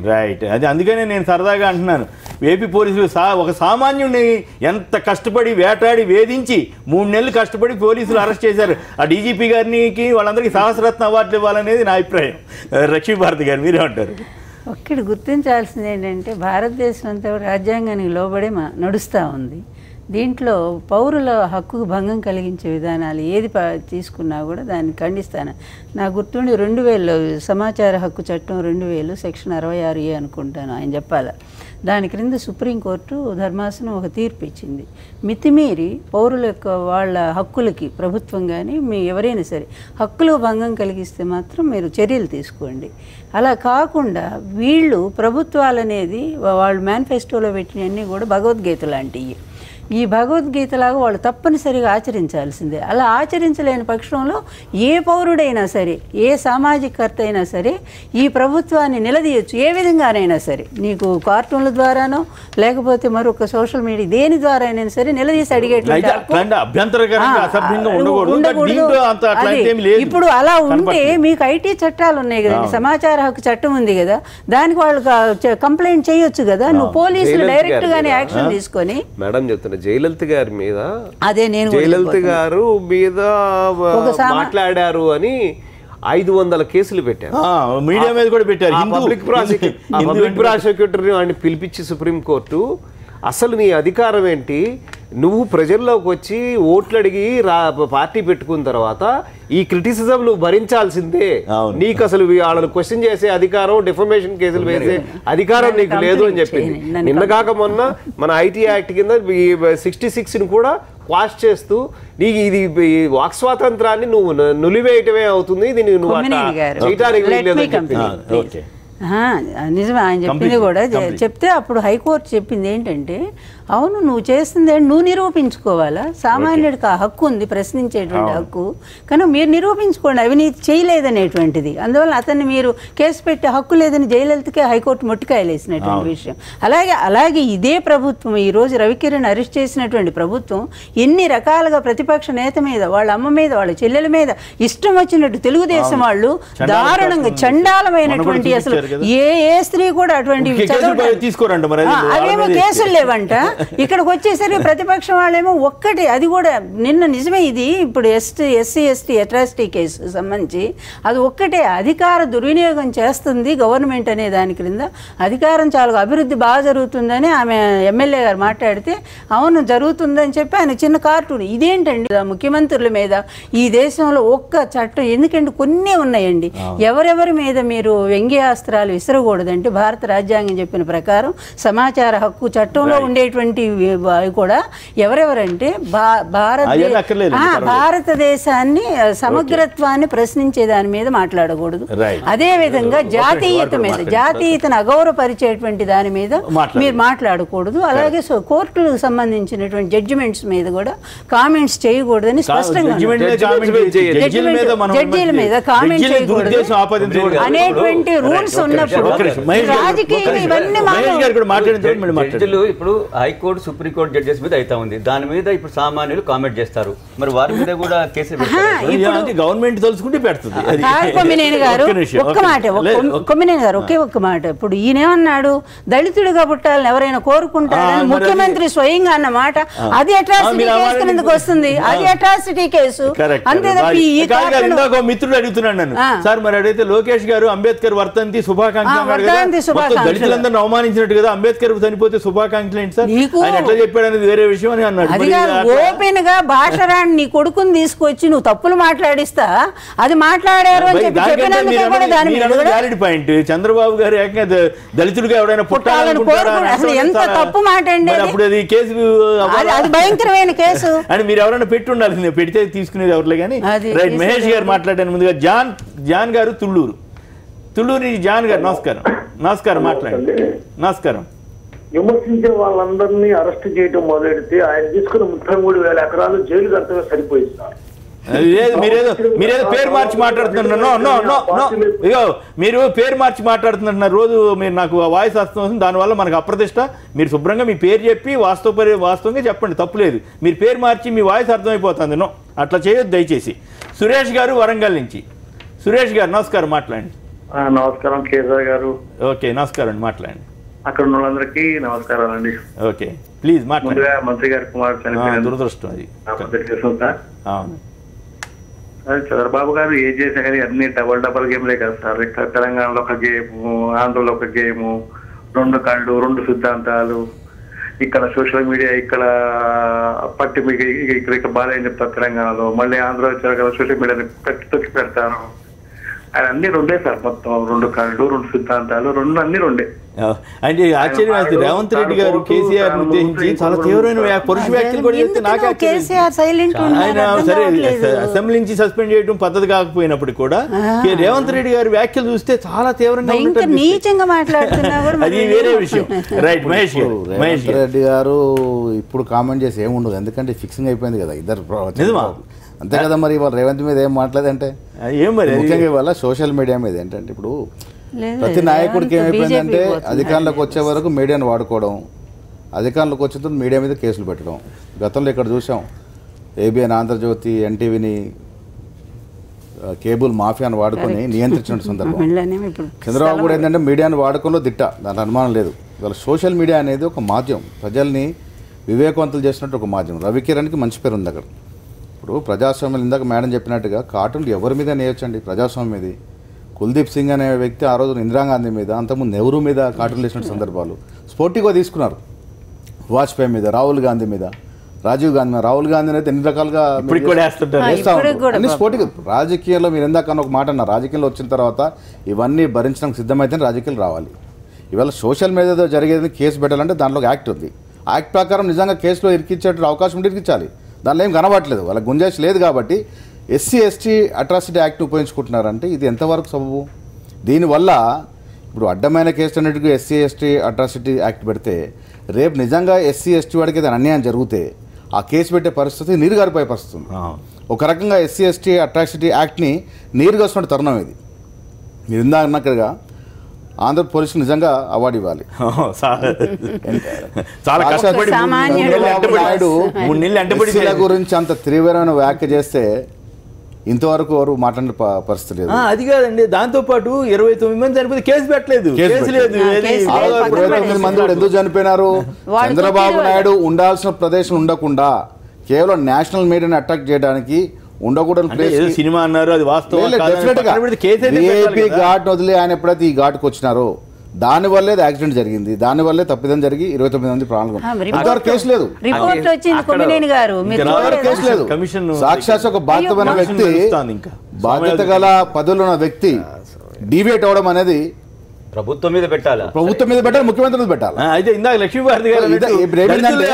S1: రైట్, అది అందుకనే నేను సరదాగా అంటున్నాను, ఏపీ పోలీసులు ఒక సామాన్యుడిని ఎంత కష్టపడి వేటాడి వేధించి 3 నెలలు కష్టపడి పోలీసులు అరెస్ట్ చేశారు. ఆ డీజీపీ గారికి వాళ్ళందరికీ సహస్రరత్న అవార్డులు ఇవ్వాలనేది నా అభిప్రాయం. లక్ష్మీభారతి గారు మీరేమంటారు?
S5: ఒక్కటి గుర్తించాల్సింది ఏంటంటే భారతదేశం అంతా రాజ్యాంగానికి లోబడే నడుస్తూ ఉంది. దీంట్లో పౌరుల హక్కుకు భంగం కలిగించే విధానాలు ఏది తీసుకున్నా కూడా దాన్ని ఖండిస్తాను. నాకు గుర్తుండి 2000 సమాచార హక్కు చట్టం 2000 సెక్షన్ 66A అనుకుంటాను ఆయన చెప్పాలి. దాని క్రింద సుప్రీంకోర్టు ధర్మాసనం ఒక తీర్పు ఇచ్చింది. మితిమీరి పౌరుల యొక్క వాళ్ళ హక్కులకి ప్రభుత్వం కానీ ఎవరైనా సరే హక్కులు భంగం కలిగిస్తే మాత్రం మీరు చర్యలు తీసుకోండి. అలా కాకుండా వీళ్ళు ప్రభుత్వాలు అనేది వాళ్ళు మేనిఫెస్టోలో పెట్టినవన్నీ కూడా భగవద్గీత లాంటివి. ఈ భగవద్గీతలాగా వాళ్ళు తప్పనిసరిగా ఆచరించాల్సిందే. అలా ఆచరించలేని పక్షంలో ఏ పౌరుడైనా సరే, ఏ సామాజికర్త అయినా సరే ఈ ప్రభుత్వాన్ని నిలదీయచ్చు. ఏ విధంగానైనా సరే, నీకు కార్టూన్ల ద్వారానో లేకపోతే మరొక సోషల్ మీడియా దేని ద్వారా అయినా సరే నిలదీసి అడిగేటువంటి ఇప్పుడు అలా ఉంటే మీకు ఐటీ చట్టాలు ఉన్నాయి కదండి, సమాచార హక్కు చట్టం ఉంది కదా, దానికి వాళ్ళు కంప్లైంట్ చేయొచ్చు కదా. నువ్వు పోలీసులు డైరెక్ట్ గానే యాక్షన్ తీసుకొని
S3: మేడం చెప్తున్నా జయలలిత గారి మీద
S5: అదే నేను
S3: జయలలిత గారు మీద మాట్లాడారు అని 500 కేసులు పెట్టారు.
S1: మీడియా మీద కూడా పెట్టారు.
S3: పబ్లిక్ ప్రాసిక్యూటర్ అని పిలిపించి సుప్రీంకోర్టు అసలు నీ అధికారం ఏంటి, నువ్వు ప్రజల్లోకి వచ్చి ఓట్లు అడిగి పార్టీ పెట్టుకున్న తర్వాత ఈ క్రిటిసిజం నువ్వు భరించాల్సిందే, నీకు అసలు వాళ్ళని క్వశ్చన్ చేసే అధికారం, డిఫర్మేషన్ కేసులు వేసే అధికారం నీకు లేదు అని చెప్పింది. నిన్న కాక మొన్న మన ఐటీ యాక్ట్ కింద 66ని కూడా క్వాష్ చేస్తూ నీకు ఇది వాక్ స్వాతంత్రాన్ని నువ్వు నులివేయటమే అవుతుంది, దీన్ని నువ్వు చేయటానికి వీల్లేదని చెప్పింది.
S5: నిజమే ఆయన చెప్పింది కూడా. చెప్తే అప్పుడు హైకోర్టు చెప్పింది ఏంటంటే, అవును నువ్వు చేస్తుంది నువ్వు నిరూపించుకోవాలా, సామాన్యుడికి ఆ హక్కు ఉంది ప్రశ్నించేటువంటి హక్కు, కానీ మీరు నిరూపించుకోండి అవినీతి చేయలేదనేటువంటిది. అందువల్ల అతన్ని మీరు కేసు పెట్టే హక్కు లేదని జయలలితకే హైకోర్టు మొట్టికాయలేసినటువంటి విషయం. అలాగే ఇదే ప్రభుత్వం ఈరోజు రవికిరణ్ అరెస్ట్ చేసినటువంటి ప్రభుత్వం ఎన్ని రకాలుగా ప్రతిపక్ష నేత మీద, వాళ్ళ అమ్మ మీద, వాళ్ళ చెల్లెల మీద ఇష్టం వచ్చినట్టు తెలుగుదేశం వాళ్ళు దారుణంగా చండాలమైనటువంటి అసలు ఏ స్త్రీ కూడా అటువంటి అవేమో కేసులు లేవంట. ఇక్కడికి వచ్చేసరికి ప్రతిపక్షం వాళ్ళేమో ఒక్కటి, అది కూడా నిన్న నిజమే, ఇది ఇప్పుడు ఎస్సీ ఎస్టీ అట్రాసిటీ కేసు సంబంధించి అది ఒక్కటే అధికార దుర్వినియోగం చేస్తుంది గవర్నమెంట్ అనే దాని క్రింద. అధికారం చాలా అభివృద్ధి బాగా జరుగుతుందని ఆమె ఎమ్మెల్యే గారు మాట్లాడితే అవును జరుగుతుందని చెప్పి ఆయన చిన్న కార్టూన్. ఇదేంటండి ముఖ్యమంత్రుల మీద ఈ దేశంలో ఒక్క చట్టం, ఎందుకంటే కొన్ని ఉన్నాయండి, ఎవరెవరి మీద మీరు వ్యంగ్యాస్త్రాలు విసరకూడదంటే భారత రాజ్యాంగం చెప్పిన ప్రకారం సమాచార హక్కు చట్టంలో ఉండేటువంటి కూడా ఎవరెవరంటే భారతదేశాన్ని సమగ్రత్వాన్ని ప్రశ్నించే దాని మీద మాట్లాడకూడదు. అదే విధంగా జాతీయత మీద, జాతీయతను అగౌరవపరిచేటువంటి దాని మీద మీరు మాట్లాడకూడదు. అలాగే కోర్టులకు సంబంధించినటువంటి జడ్జిమెంట్స్ మీద కూడా కామెంట్స్ చేయకూడదని స్పష్టంగా జడ్జీల మీద కామెంట్ చేయకూడదు అనేటువంటి రూల్స్ ఉన్నప్పుడు రాజకీయం ఇవన్నీ
S4: ఇప్పుడు హైకోర్టు సుప్రీంకోర్టు జడ్జెస్ మీద అయితే ఉంది, దాని మీద ఇప్పుడు సామాన్యులు కామెంట్ చేస్తారు, మరి వారి మీద కూడా కేసులు
S1: గవర్నమెంట్ తలుచుకుంటే పెడుతుంది.
S5: కొమ్మినేని గారు ఒక్క మాట, కొమ్మినేని గారు ఒకే ఒక్క మాట, ఇప్పుడు ఈయనేమన్నాడు దళితుడిగా పుట్టాలని ఎవరైనా కోరుకుంటారని ముఖ్యమంత్రి స్వయంగా అన్న మాట, అది అట్రాసిటీ కేసు కిందకు వస్తుంది, అది అట్రాసిటీ కేసు అంతే.
S1: మిత్రుడు అడుగుతున్నాడు నన్ను, సార్ మరి అడిగితే లోకేష్ గారు అంబేద్కర్ వర్తంతి శుభాకాంక్షలు అన్నాడు కదా, మొత్తం దళితులందరినీ అవమానించినట్టు కదా. అంబేద్కర్ చనిపోతే శుభాకాంక్షలు ఏంటి సార్, ఆయన ఎట్లా చెప్పాడు అనేది వేరే విషయం అని అన్నాడు.
S5: ఓపెన్ గా భాషరాన్ని నీ కొడుకుని తీసుకొచ్చి నువ్వు తప్పులు మాట్లాడిస్తా, అది మాట్లాడారు అని
S1: వ్యాలిడ్ పాయింట్. చంద్రబాబు గారు ఏకంగా దళితుడిగా ఎవరైనా పుట్టాలనుకుంటారా
S5: అసలు ఎంత తప్పు మాట అండి,
S1: అప్పుడు అది కేసు
S5: అది భయంకరమైన కేసు
S1: అని మీరు ఎవరైనా పెట్టి ఉండాల్సిందే, పెడితే తీసుకునేది ఎవరులే. కానీ రైట్, మహేష్ గారు మాట్లాడాను ముందుగా. జాన్ గారు తుళ్ళూరు నుంచి. జాన్ గారు నమస్కారం. నమస్కారం, మాట్లాడండి. నమస్కారం.
S11: విమర్శించే వాళ్ళందరినీ అరెస్ట్ చేయడం మొదలెడితే ఆయన తీసుకున్న 33,000 ఎకరాలు జైలు కట్టగా సరిపోయిస్తారు.
S1: మీరేదో పేరు మార్చి మాట్లాడుతున్నారు. ఇగో మీరు పేరు మార్చి మాట్లాడుతున్నారు. రోజు మీరు నాకు వాయిస్ వస్తుంది, దానివల్ల మనకు అప్రతిష్ట. మీరు శుభ్రంగా మీ పేరు చెప్పి వాస్తవంగా చెప్పండి, తప్పులేదు. మీరు పేరు మార్చి మీ వాయిస్ అర్థమైపోతుంది. అట్లా చేయొద్దు దయచేసి. సురేష్ గారు వరంగల్ నుంచి. సురేష్ గారు నమస్కారం, మాట్లాడండి.
S11: నమస్కారం కేసీఆర్ గారు.
S1: ఓకే, నమస్కారం అండి, మాట్లాడండి.
S11: అక్కడ ఉన్న వాళ్ళందరికీ నమస్కారాలు అండి.
S1: ఓకే, ప్లీజ్ మాట్లాడండి.
S11: మంత్రి గారి కుమార్
S1: దురదృష్టం అది. అవును,
S11: చంద్రబాబు గారు ఏం చేసా కానీ అన్ని డబల్ గేమ్లే కదా సార్. ఇక్కడ తెలంగాణలో ఒక గేము, ఆంధ్రలో ఒక గేము, 2 కళ్ళు 2 సిద్ధాంతాలు. ఇక్కడ సోషల్ మీడియా ఇక్కడ పట్టి మీకు ఇక్కడ బాగా ఏం చెప్తారు తెలంగాణలో, మళ్ళీ ఆంధ్ర వచ్చారు కదా సోషల్ మీడియాని తొక్కి పెడతారు. ఆయన అన్ని 2 సార్, మొత్తం 2 కళ్ళు 2 సిద్ధాంతాలు, అన్ని 2.
S1: అంటే ఆశ్చర్యం, రేవంత్ రెడ్డి గారు కేసీఆర్ ఉద్దేశించి చాలా తీవ్రమైన పరుష వ్యాఖ్యలు కూడా చేస్తే నాకు ఆయన సరే అసెంబ్లీ నుంచి సస్పెండ్ చేయడం పద్ధతి కాకపోయినప్పుడు కూడా రేవంత్ రెడ్డి గారి వ్యాఖ్యలు చూస్తే చాలా తీవ్రంగా అది వేరే విషయం. రైట్, మహేష్
S6: రెడ్డి గారు ఇప్పుడు కామెంట్ చేసి ఏముండదు, ఎందుకంటే ఫిక్సింగ్ అయిపోయింది కదా ఇద్దరు, అంతే కదా. మరి ఇవాళ రేవంత్ మీద ఏం మాట్లాడంటే
S1: ఏం మరి
S6: ముఖ్యంగా ఇవాళ సోషల్ మీడియా మీద ఏంటంటే ఇప్పుడు ప్రతి నాయకుడికి ఏమైపోయిందంటే అధికారంలోకి వచ్చే వరకు మీడియాను వాడుకోవడం, అధికారంలోకి వచ్చిన తర్వాత మీడియా మీద కేసులు పెట్టడం. గతంలో ఇక్కడ చూసాం, ఏబిఎన్, ఆంధ్రజ్యోతి, ఎన్టీవీని కేబుల్ మాఫియాను వాడుకొని నియంత్రించిన సందర్భం. చంద్రబాబు కూడా ఏంటంటే మీడియాను వాడుకోలో దిట్ట, దాంట్లో అనుమానం లేదు. ఇవాళ సోషల్ మీడియా అనేది ఒక మాధ్యమం, ప్రజల్ని వివేకవంతులు చేసినట్టు ఒక మాధ్యమం. రవికిరణ్కి మంచి పేరు ఉంది అక్కడ. ఇప్పుడు ప్రజాస్వామ్యం ఇందాక మేడం చెప్పినట్టుగా కార్టూన్లు ఎవరి మీద నేయొచ్చండి, ప్రజాస్వామ్యం మీద. కుల్దీప్ సింగ్ అనే వ్యక్తి ఆ రోజు ఇందిరాగాంధీ మీద, అంతకుముందు నెహ్రూ మీద కార్టూన్లు వేసిన సందర్భాలు స్పోర్టివ్గా తీసుకున్నారు. వాజ్పేయి మీద, రాహుల్ గాంధీ మీద, రాజీవ్ గాంధీ మీద. రాహుల్ గాంధీ అయితే ఎన్ని రకాలుగా అన్ని స్పోర్టివ్. రాజకీయాల్లో మీరు ఎందాక ఒక మాట అన్నారు, రాజకీయాల్లో వచ్చిన తర్వాత ఇవన్నీ భరించడానికి సిద్ధమైతే రాజకీయాలు రావాలి. ఇవాళ సోషల్ మీడియాలో జరిగేది కేసు పెట్టాలంటే దాంట్లో యాక్ట్ ఉంది. యాక్ట్ ప్రకారం నిజంగా కేసులో ఇరికించే అవకాశం ఉంటే ఇరికించాలి. దానిలో ఏం కనబడట్లేదు, వాళ్ళకి గుంజాయిష్ లేదు. కాబట్టి SC/ST అట్రాసిటీ యాక్ట్ ఉపయోగించుకుంటున్నారంటే ఇది ఎంతవరకు సబబు? దీనివల్ల ఇప్పుడు అడ్డమైన కేసు అన్నిటికీ SC/ST అట్రాసిటీ యాక్ట్ పెడితే రేపు నిజంగా SC/ST వాడికి ఏదైనా అన్యాయం జరిగితే ఆ కేసు పెట్టే పరిస్థితి నీరు గారిపోయే పరిస్థితి. ఒక రకంగా SC/ST అట్రాసిటీ యాక్ట్ని నీరుగా వస్తున్న తరుణం ఇది. మీరు ఇందా అన్నట్టుగా ఆంధ్ర పోలీసులు నిజంగా అవార్డు ఇవ్వాలి. గురించి అంత తీవ్రమైన వ్యాఖ్య చేస్తే ఇంతవరకు ఎవరు మాట్లాడే పరిస్థితి లేదు.
S1: అది కాదండి, దాంతోపాటు 29 మంది చనిపోతే కేసు పెట్టలేదు.
S6: 29 మంది ఎందుకు చనిపోయినారు? చంద్రబాబు నాయుడు ఉండాల్సిన ప్రదేశం ఉండకుండా కేవలం నేషనల్ మీడియాని అటాక్ చేయడానికి ఉండకూడదు
S1: సినిమా అన్నారు, అది వాస్తవం.
S6: ఏపీ ఘాట్ వదిలి ఆయన ఎప్పుడైతే ఈ ఘాట్కి వచ్చినారో దానివల్లే యాక్సిడెంట్ జరిగింది, దానివల్లే తప్పిదం జరిగి 29 మంది ప్రాణాలు. కేసు లేదు, కేసు లేదు. సాక్షాత్ ఒక బాధ్యతమైన వ్యక్తి, బాధ్యత గల పదవులు ఉన్న వ్యక్తి డీవియేట్ అవడం అనేది
S4: ప్రభుత్వం మీద పెట్టాలి,
S6: ముఖ్యమంత్రి మీద పెట్టాలి.
S1: అయితే ఇందాక లక్ష్మీభారతి గారు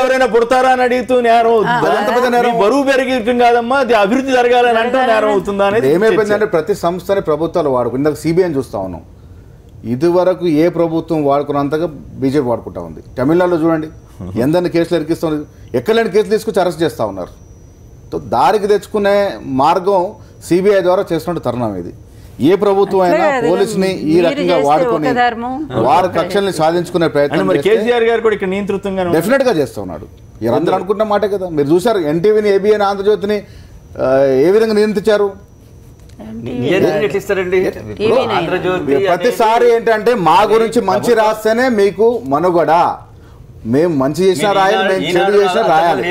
S1: ఎవరైనా పుడతారా అని అడుగుతూ నేరం, బరువు పెరిగి కాదమ్మా, అది అభివృద్ధి జరగాలని అంటూ నేరం అవుతుందా అనేది
S6: ఏమైపోయిందంటే ప్రతి సంస్థని ప్రభుత్వాలు వాడుకు. ఇందాక CBI చూస్తా ఉన్నాం, ఇదివరకు ఏ ప్రభుత్వం వాడుకున్నంతగా బీజేపీ వాడుకుంటా ఉంది. తమిళనాడులో చూడండి, ఎందరిని కేసులు ఎరికిస్తున్నారు, ఎక్కలేని కేసులు తీసుకొచ్చి అరెస్ట్ చేస్తూ ఉన్నారు. దారికి తెచ్చుకునే మార్గం CBI ద్వారా చేస్తున్న తరుణం ఇది. ఏ ప్రభుత్వం అయినా పోలీసుని ఈ రకంగా వాడుకొని వారి కక్షల్ని సాధించుకునే ప్రయత్నం
S1: కేసీఆర్ గారు కూడా ఇక్కడ నియంతృత్వంగా
S6: డెఫినెట్ గా చేస్తూ ఉన్నాడు. అందరూ అనుకుంటున్న మాటే కదా. మీరు చూసారు ఎన్టీవీని, ABN, ఆంధ్రజ్యోతిని ఏ విధంగా నియంత్రించారు. ప్రతిసారి ఏంటంటే మా గురించి మంచి రాస్తేనే మీకు మనుగడ, మేము మంచి చేసినా రాయాలి, మేము చెడు చేసినా రాయాలి.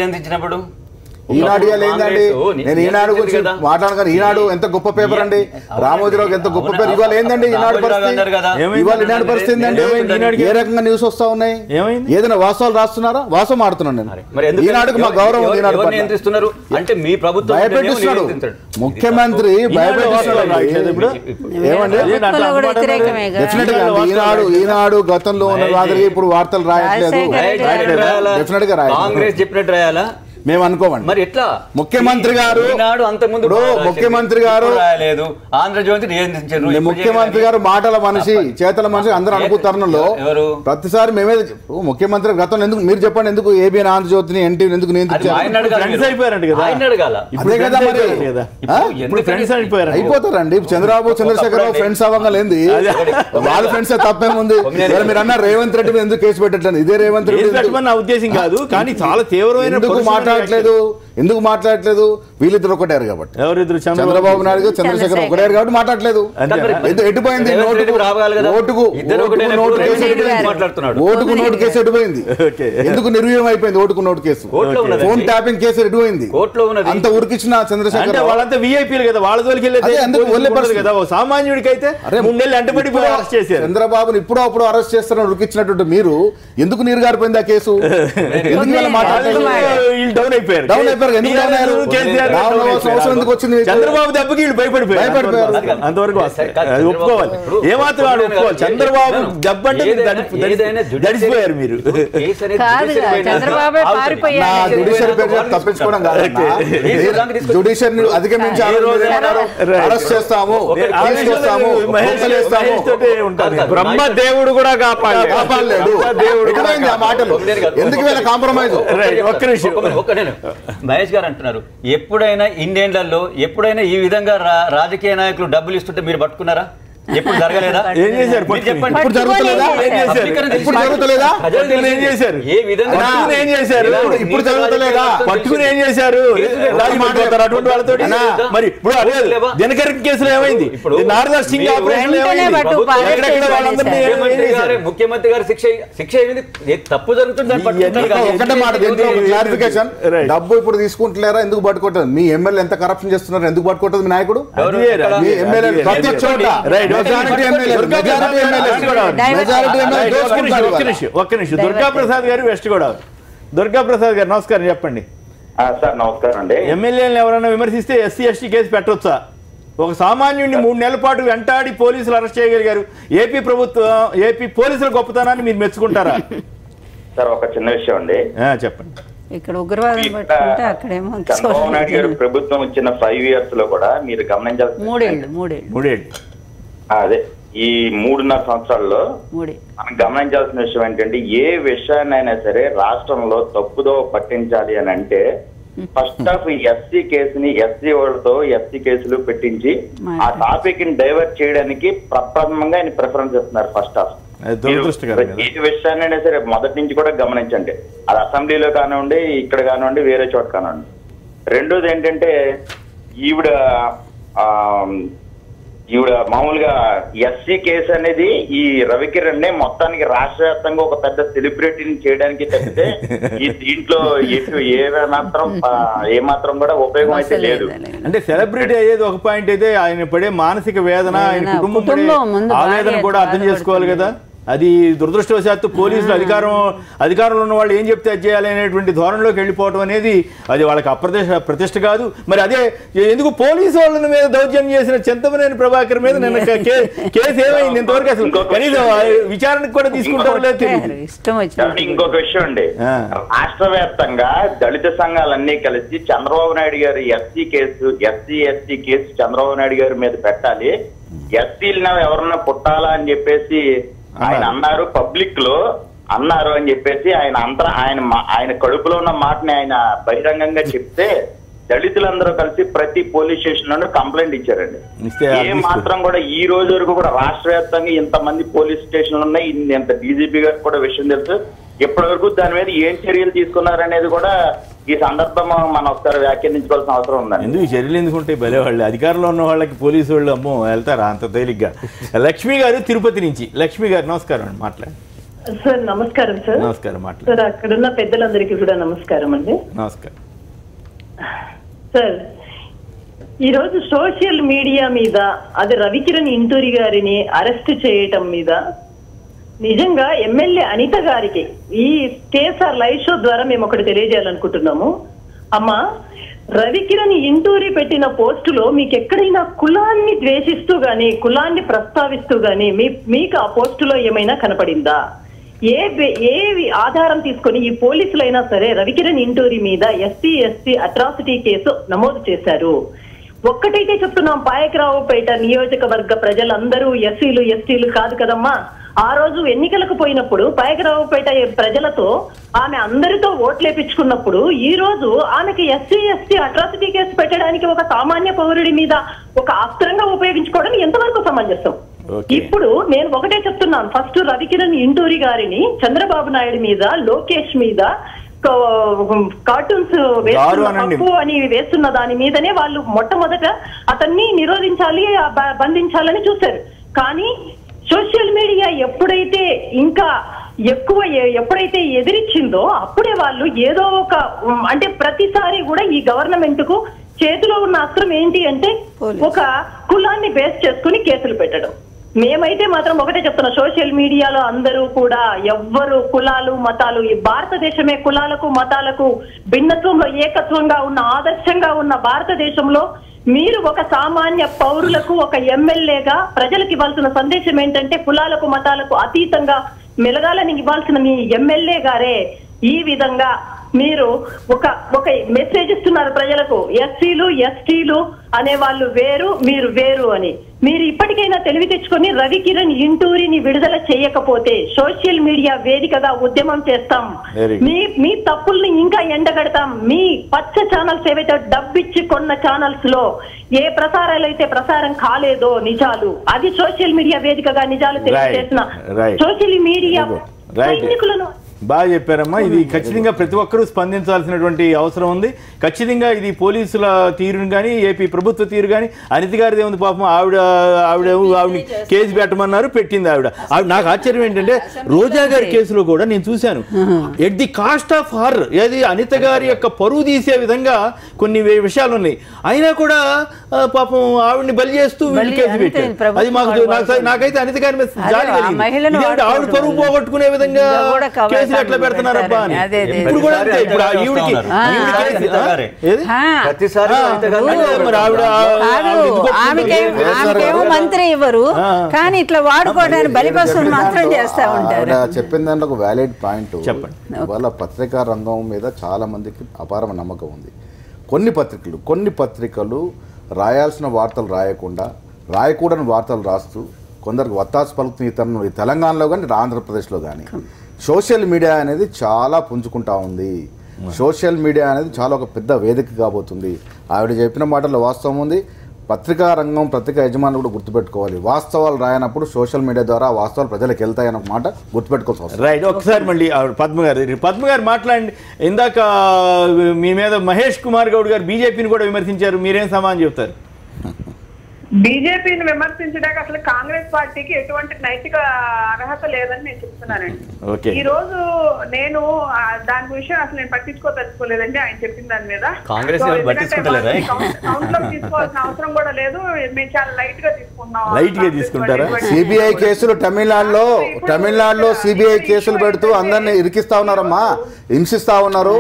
S6: ఈనాడు ఏంటండి, నేను ఈనాడు గురించి మాట్లాడగాను. ఈనాడు ఎంత గొప్ప పేపర్ అండి, రామోజీరావు ఎంత గొప్ప పేపర్. ఇవాళ ఏందండి ఈనాడు పరిస్థితి, ఇవాళ ఈనాడు పరిస్థితి ఏంటండి, ఏ రకంగా న్యూస్ వస్తా ఉన్నాయి, ఏదైనా వాస్తవాలు రాస్తున్నారా, వాస్తవం ఆడుతున్నాను నేను. ఈనాడుకి మా గౌరవం ఉంది. ఈనాడు
S4: అంటే మీ ప్రభుత్వం
S6: భయపెట్టిస్తున్నాడు, ముఖ్యమంత్రి భయపెట్టిస్తున్నాడు. ఏమండి డెఫినెట్ గా ఈనాడు గతంలో ఉన్న మాదిరి ఇప్పుడు వార్తలు రాయట్లేదు. డెఫినెట్ గా
S4: కాంగ్రెస్ చెప్పినట్టు రాయాలా
S6: మేము అనుకోమండి.
S4: మరి ఎట్లా
S6: ముఖ్యమంత్రి గారు ముఖ్యమంత్రి గారు ముఖ్యమంత్రి గారు మాటల మనిషి చేతల మనిషి అందరూ అనుకో తరుణంలో ప్రతిసారి మేమే ముఖ్యమంత్రి గతంలో ఎందుకు మీరు చెప్పండి, ఎందుకు ఏబిఎన్ ఆంధ్రజ్యోతిని ఎన్టీవీ ఎందుకు అయిపోతారండి. చంద్రబాబు చంద్రశేఖరరావు ఫ్రెండ్స్ అవ్వగా లేని వాళ్ళ ఫ్రెండ్స్ తప్పేముంది. మీరు అన్న రేవంత్ రెడ్డి మీద ఎందుకు కేసు పెట్టట్లేదు, ఇదే రేవంత్ రెడ్డి
S1: ఉద్దేశం కాదు కానీ చాలా తీవ్రమైన
S6: ఎందుకు మాట్లాడట్లేదు వీళ్ళిద్దరు ఒకటారు కాబట్టి. ఎవరిద్దరు, చంద్రబాబు నాయుడు చంద్రశేఖర్ ఒకటారు కాబట్టి మాట్లాడట్లేదు. ఎటుపోయింది ఓటుకు నోటు కేసు ఎటుపోయింది, ఎందుకు నిర్వీర్యం అయిపోయింది ఓటుకు note case, phone tapping case ఎటుపోయింది, అంత ఉరికిచ్చిన చంద్రశేఖర్ వాళ్ళంతా
S1: విఐపీలు కదా, వాళ్ళ తోలికి కదా. సామాన్యుడికి అయితే
S6: చంద్రబాబుని ఇప్పుడు అప్పుడు అరెస్ట్ చేస్తారని ఉరికిచ్చినటువంటి మీరు ఎందుకు నీరుగారిపోయింది ఆ కేసు,
S1: డౌన్ అయిపోయారు. చంద్రబాబు దెబ్బకి వీళ్ళు భయపడిపోయారు. అంతవరకు ఒప్పుకోవాలి, ఏమాత్రం వాడు ఒప్పుకోవాలి. చంద్రబాబు దెబ్బ అంటే దడిసిపోయారు మీరు.
S6: తప్పించుకోవడం కాదు, జుడిషియరీ అధిగమించి అరెస్ట్ చేస్తాము,
S1: బ్రహ్మదేవుడు కూడా
S6: కాపాడలేడు. ఆ మాటలు ఎందుకు వీళ్ళ కాంప్రమైజ్.
S4: మహేష్ గారు అంటున్నారు, ఎప్పుడైనా ఇన్నేళ్లలో ఎప్పుడైనా ఈ విధంగా రాజకీయ నాయకులు డబ్బులు ఇస్తుంటే మీరు పట్టుకున్నారా? ఎప్పుడు జరగలేదా?
S1: ఏం చేశారు?
S6: ఇప్పుడు జరుగుతలేదా?
S1: ఏ విధంగా ఏం చేశారు? ఇప్పుడు జరుగుతలేదా? పట్టుకుని ఏం చేశారు? అటువంటి వాళ్ళతో మరి ఇప్పుడు దినకర్ కేసులో ఏమైంది? నారదా సింగ్ ఆపరేషన్
S4: ముఖ్యమంత్రి గారు శిక్ష ఏమైంది? తప్పు జరుగుతుంది.
S6: ఒకటే మాట క్లారిఫికేషన్, డబ్బు ఇప్పుడు తీసుకుంటున్నారా, ఎందుకు పట్టుకుంటారు? మీ ఎమ్మెల్యే ఎంత కరప్షన్ చేస్తున్నారు, ఎందుకు పట్టుకుంటుంది మీ నాయకుడు? మీ ఎమ్మెల్యే ప్రతి చోట
S1: ఒక్క నిమిషం. దుర్గాప్రసాద్ గారు వెస్ట్ గోదావరి. దుర్గాప్రసాద్ గారు నమస్కారం, చెప్పండి.
S12: సార్ నమస్కారం అండి.
S1: ఎమ్మెల్యేలను ఎవరైనా విమర్శిస్తే ఎస్సీ ఎస్టీ కేసు పెట్టొచ్చా? ఒక సామాన్యుడిని 3 నెలల పాటు వెంటాడి పోలీసులు అరెస్ట్ చేయగలిగారు. ఏపీ ప్రభుత్వం, ఏపీ పోలీసుల గొప్పతనాన్ని మీరు మెచ్చుకుంటారా?
S12: సార్ ఒక చిన్న విషయం అండి,
S1: చెప్పండి.
S5: ఇక్కడ ఉగ్రవాదం పట్టుకుంటే అక్కడేమో
S12: చంద్రబాబు నాయుడు గారు ప్రభుత్వం వచ్చిన 5 years లో కూడా మీరు గమనించాల్సిన
S5: 3 ఏళ్ళు
S12: అదే ఈ 3.5 సంవత్సరాల్లో మనం గమనించాల్సిన విషయం ఏంటంటే, ఏ విషయాన్నైనా సరే రాష్ట్రంలో తప్పుదో పట్టించాలి అని అంటే ఫస్ట్ ఆఫ్ ఎస్సీ కేసుని ఎస్సీ వాళ్ళతో ఎస్సీ కేసులు పెట్టించి ఆ టాపిక్ ని డైవర్ట్ చేయడానికి ప్రప్రథమంగా ఆయన ప్రిఫరెన్స్ ఇస్తున్నారు. ఫస్ట్ ఆఫ్ ఏ విషయాన్నైనా సరే మొదటి నుంచి కూడా గమనించండి, అది అసెంబ్లీలో కానివ్వండి, ఇక్కడ కానివ్వండి, వేరే చోట కానివ్వండి. రెండోది ఏంటంటే ఈవిడ మామూలుగా ఎస్సీ కేసు అనేది ఈ రవికిరణ్ నే మొత్తానికి రాష్ట్ర వ్యాప్తంగా ఒక పెద్ద సెలబ్రిటీని చేయడానికి తప్పితే ఈ దీంట్లో ఏమాత్రం కూడా ఉపయోగం అయితే లేదు.
S1: అంటే సెలబ్రిటీ అయ్యేది ఒక పాయింట్ అయితే, ఆయన పడే మానసిక వేదన, ఆయన కుటుంబం ఆవేదన కూడా అర్థం చేసుకోవాలి కదా. అది దురదృష్టవశాత్తు పోలీసులు అధికారంలో ఉన్న వాళ్ళు ఏం చెప్తే అది చేయాలి అనేటువంటి ధోరణిలోకి వెళ్ళిపోవడం అనేది అది వాళ్ళకి ప్రతిష్ట కాదు. మరి అదే ఎందుకు పోలీసు వాళ్ళ మీద దౌర్జన్యం చేసిన చింతమనేని ప్రభాకర్ మీద నిన్న కేసు ఏమైంది? ఇంతవరకు అసలు కనీసం విచారణకు కూడా తీసుకుంటారో లేదు తెలియదు.
S12: ఇంకొక విషయం అండి, రాష్ట్ర వ్యాప్తంగా దళిత సంఘాలన్నీ కలిసి చంద్రబాబు నాయుడు గారు SC ST case Chandrababu Naidu గారి మీద పెట్టాలి, ఎస్సీలు ఎవరన్నా పుట్టాలా అని చెప్పేసి ఆయన అన్నారు, పబ్లిక్ లో అన్నారు అని చెప్పేసి ఆయన కడుపులో ఉన్న మాటని ఆయన బహిరంగంగా చెప్తే దళితులందరూ కలిసి ప్రతి పోలీస్ స్టేషన్ లో కంప్లైంట్ ఇచ్చారండి. ఏ మాత్రం కూడా ఈ రోజు వరకు కూడా రాష్ట్ర వ్యాప్తంగా ఇంతమంది పోలీస్ స్టేషన్లు ఉన్నాయి, ఇంత డీజీపీ గారికి కూడా విషయం తెలుసు. ఇప్పటి వరకు దాని మీద ఏం చర్యలు తీసుకున్నారనేది కూడా ఈ సందర్భంగా మనం ఒకసారి వ్యాఖ్యానించుకోవాల్సిన అవసరం ఉందండి.
S1: ఎందుకు చర్యలు ఎందుకుంటే భలే వాళ్ళు అధికారంలో ఉన్న వాళ్ళకి పోలీసు వాళ్ళు అమ్మో వెళ్తారా అంత తేలిగ్గా? లక్ష్మి గారు తిరుపతి నుంచి. లక్ష్మి గారు నమస్కారం అండి, మాట్లాడండి.
S13: సార్ నమస్కారం సార్.
S1: నమస్కారం, మాట్లాడండి.
S13: సార్ అక్కడున్న పెద్దలందరికీ కూడా నమస్కారం అండి.
S1: నమస్కారం.
S13: సార్, ఈరోజు సోషల్ మీడియా మీద అది రవికిరణ్ ఇంటూరి గారిని అరెస్ట్ చేయటం మీద నిజంగా ఎమ్మెల్యే అనిత గారికి ఈ కేఎస్ఆర్ లైవ్ షో ద్వారా మేము ఒకటి తెలియజేయాలనుకుంటున్నాము. అమ్మా, రవికిరణ్ ఇంటూరి పెట్టిన పోస్టులో మీకు ఎక్కడైనా కులాన్ని ద్వేషిస్తూ గాని కులాన్ని ప్రస్తావిస్తూ గాని మీకు ఆ పోస్టులో ఏమైనా కనపడిందా? ఏ ఆధారం తీసుకొని ఈ పోలీసులైనా సరే రవికిరణ్ ఇంటూరి మీద ఎస్సీ అట్రాసిటీ కేసు నమోదు చేశారు? ఒక్కటైతే చెప్తున్నాం, పాయకరావుపేట నియోజకవర్గ ప్రజలందరూ ఎస్సీలు ఎస్టీలు కాదు కదమ్మా. ఆ రోజు ఎన్నికలకు పోయినప్పుడు పాయకరావుపేట ప్రజలతో ఆమె అందరితో ఓట్లేపించుకున్నప్పుడు ఈ రోజు ఆమెకి ఎస్సీ అట్రాసిటీ కేసు పెట్టడానికి ఒక సామాన్య పౌరుడి మీద ఒక అస్త్రంగా ఉపయోగించుకోవడం ఎంతవరకు సమంజసం? ఇప్పుడు నేను ఒకటే చెప్తున్నాను, ఫస్ట్ రవికిరణ్ ఇంటూరి గారిని చంద్రబాబు నాయుడు మీద, లోకేష్ మీద కార్టూన్స్ తప్పు అని వేస్తున్న దాని మీదనే వాళ్ళు మొట్టమొదట అతన్ని నిరోధించాలి, బంధించాలని చూశారు. కానీ సోషల్ మీడియా ఎప్పుడైతే ఇంకా ఎక్కువ ఎప్పుడైతే ఎదిరించిందో అప్పుడే వాళ్ళు ఏదో ఒక అంటే ప్రతిసారి కూడా ఈ గవర్నమెంట్ కు చేతిలో ఉన్న అస్త్రం ఏంటి అంటే ఒక కులాన్ని బేస్ చేసుకుని కేసులు పెట్టడం. మేమైతే మాత్రం ఒకటే చెప్తున్నా, సోషల్ మీడియాలో అందరూ కూడా ఎవ్వరు కులాలు మతాలు, ఈ భారతదేశమే కులాలకు మతాలకు భిన్నత్వంలో ఏకత్వంగా ఉన్న ఆదర్శంగా ఉన్న భారతదేశంలో మీరు ఒక సామాన్య పౌరులకు ఒక ఎమ్మెల్యేగా ప్రజలకు ఇవ్వాల్సిన సందేశం ఏంటంటే కులాలకు మతాలకు అతీతంగా మెలగాలని ఇవ్వాల్సిన మీ ఎమ్మెల్యే గారే ఈ విధంగా మీరు ఒక మెసేజ్ ఇస్తున్నారు ప్రజలకు. ఎస్సీలు ఎస్టీలు అనే వాళ్ళు వేరు, మీరు వేరు అని. మీరు ఇప్పటికైనా తెలివి తెచ్చుకొని రవికిరణ్ ఇంటూరిని విడుదల చేయకపోతే సోషల్ మీడియా వేదికగా ఉద్యమం చేస్తాం. మీ తప్పుల్ని ఇంకా ఎండగడతాం. మీ పచ్చ ఛానల్స్ ఏవైతే డబ్బిచ్చి కొన్న ఛానల్స్ లో ఏ ప్రసారాలు అయితే ప్రసారం కాలేదో నిజాలు, అది సోషల్ మీడియా వేదికగా నిజాలు తెలియజేసిన సోషల్ మీడియా సైనికులను
S1: బాగా చెప్పారమ్మా. ఇది ఖచ్చితంగా ప్రతి ఒక్కరూ స్పందించాల్సినటువంటి అవసరం ఉంది. ఖచ్చితంగా ఇది పోలీసుల తీరును కానీ ఏపీ ప్రభుత్వ తీరు కానీ అనిత గారిది ఏముంది పాపం, ఆవిడని కేసు పెట్టమన్నారు, పెట్టింది ఆవిడ. నాకు ఆశ్చర్యం ఏంటంటే రోజా గారి కేసులో కూడా నేను చూశాను at the cost of her, ఏది అనిత గారి యొక్క పరువు తీసే విధంగా కొన్ని విషయాలు ఉన్నాయి. అయినా కూడా పాపం ఆవిడని బలి చేస్తూ వీళ్ళు కేసు పెట్టారు. అది నాకైతే అనిత గారి మీద జాలి కలిగింది. ఆవిడ పరువు పోగొట్టుకునే విధంగా ఎట్లా పెడుతున్నారబ్బా అని. ఇప్పుడు కూడా అంతే. ఇప్పుడు
S5: ఆమెకేమో మంత్రి ఇవ్వరు, కానీ ఇట్లా వాడుకోవడానికి బలిపశువులు మాత్రం చేస్తా ఉంటారు.
S6: చెప్పిన దాంట్లో ఒక వ్యాలిడ్ పాయింట్. చెప్పండి. ఇవాళ పత్రికా రంగం మీద చాలా మందికి అపారమైన నమ్మకం ఉంది. కొన్ని పత్రికలు రాయాల్సిన వార్తలు రాయకుండా రాయకూడని వార్తలు రాస్తూ కొందరికి వత్తాసు పలుకుతున్న ఈ తెలంగాణలో కానీ ఆంధ్రప్రదేశ్లో కానీ సోషల్ మీడియా అనేది చాలా పుంజుకుంటా ఉంది. సోషల్ మీడియా అనేది చాలా ఒక పెద్ద వేదిక కాబోతుంది. ఆవిడ చెప్పిన మాటల్లో వాస్తవం ఉంది. పత్రికా రంగం, పత్రికా యజమానులు కూడా గుర్తుపెట్టుకోవాలి. వాస్తవాలు రాయనప్పుడు సోషల్ మీడియా ద్వారా వాస్తవాలు ప్రజలకు వెళ్తాయన్న మాట గుర్తుపెట్టుకోవాల్సి వస్తుంది.
S1: రైట్. ఒకసారి మళ్ళీ పద్మ గారు మాట్లాడండి. ఇందాక మీ మీద మహేష్ కుమార్ గౌడ్ గారు బీజేపీని కూడా విమర్శించారు, మీరేం సమాధానం చెప్తారు?
S9: బీజేపీని విమర్శించడానికి అసలు కాంగ్రెస్ పార్టీకి ఎటువంటి నైతిక అర్హత లేదని నేను చెప్తున్నానండి. ఈ రోజు నేను దాని విషయం అసలు నేను పట్టించుకోదలుచుకోలేదండి ఆయన చెప్పిన దాని మీద. కౌంట్ లో తీసుకోవాల్సిన అవసరం కూడా లేదు, మేము చాలా లైట్ గా తీసుకుంటాం.
S6: సిబిఐ కేసులు తమిళనాడులో సిబిఐ కేసులు పెడుతూ అందరినీ ఇరికిస్తా ఉన్నారమ్మా, హింసిస్తా ఉన్నారు.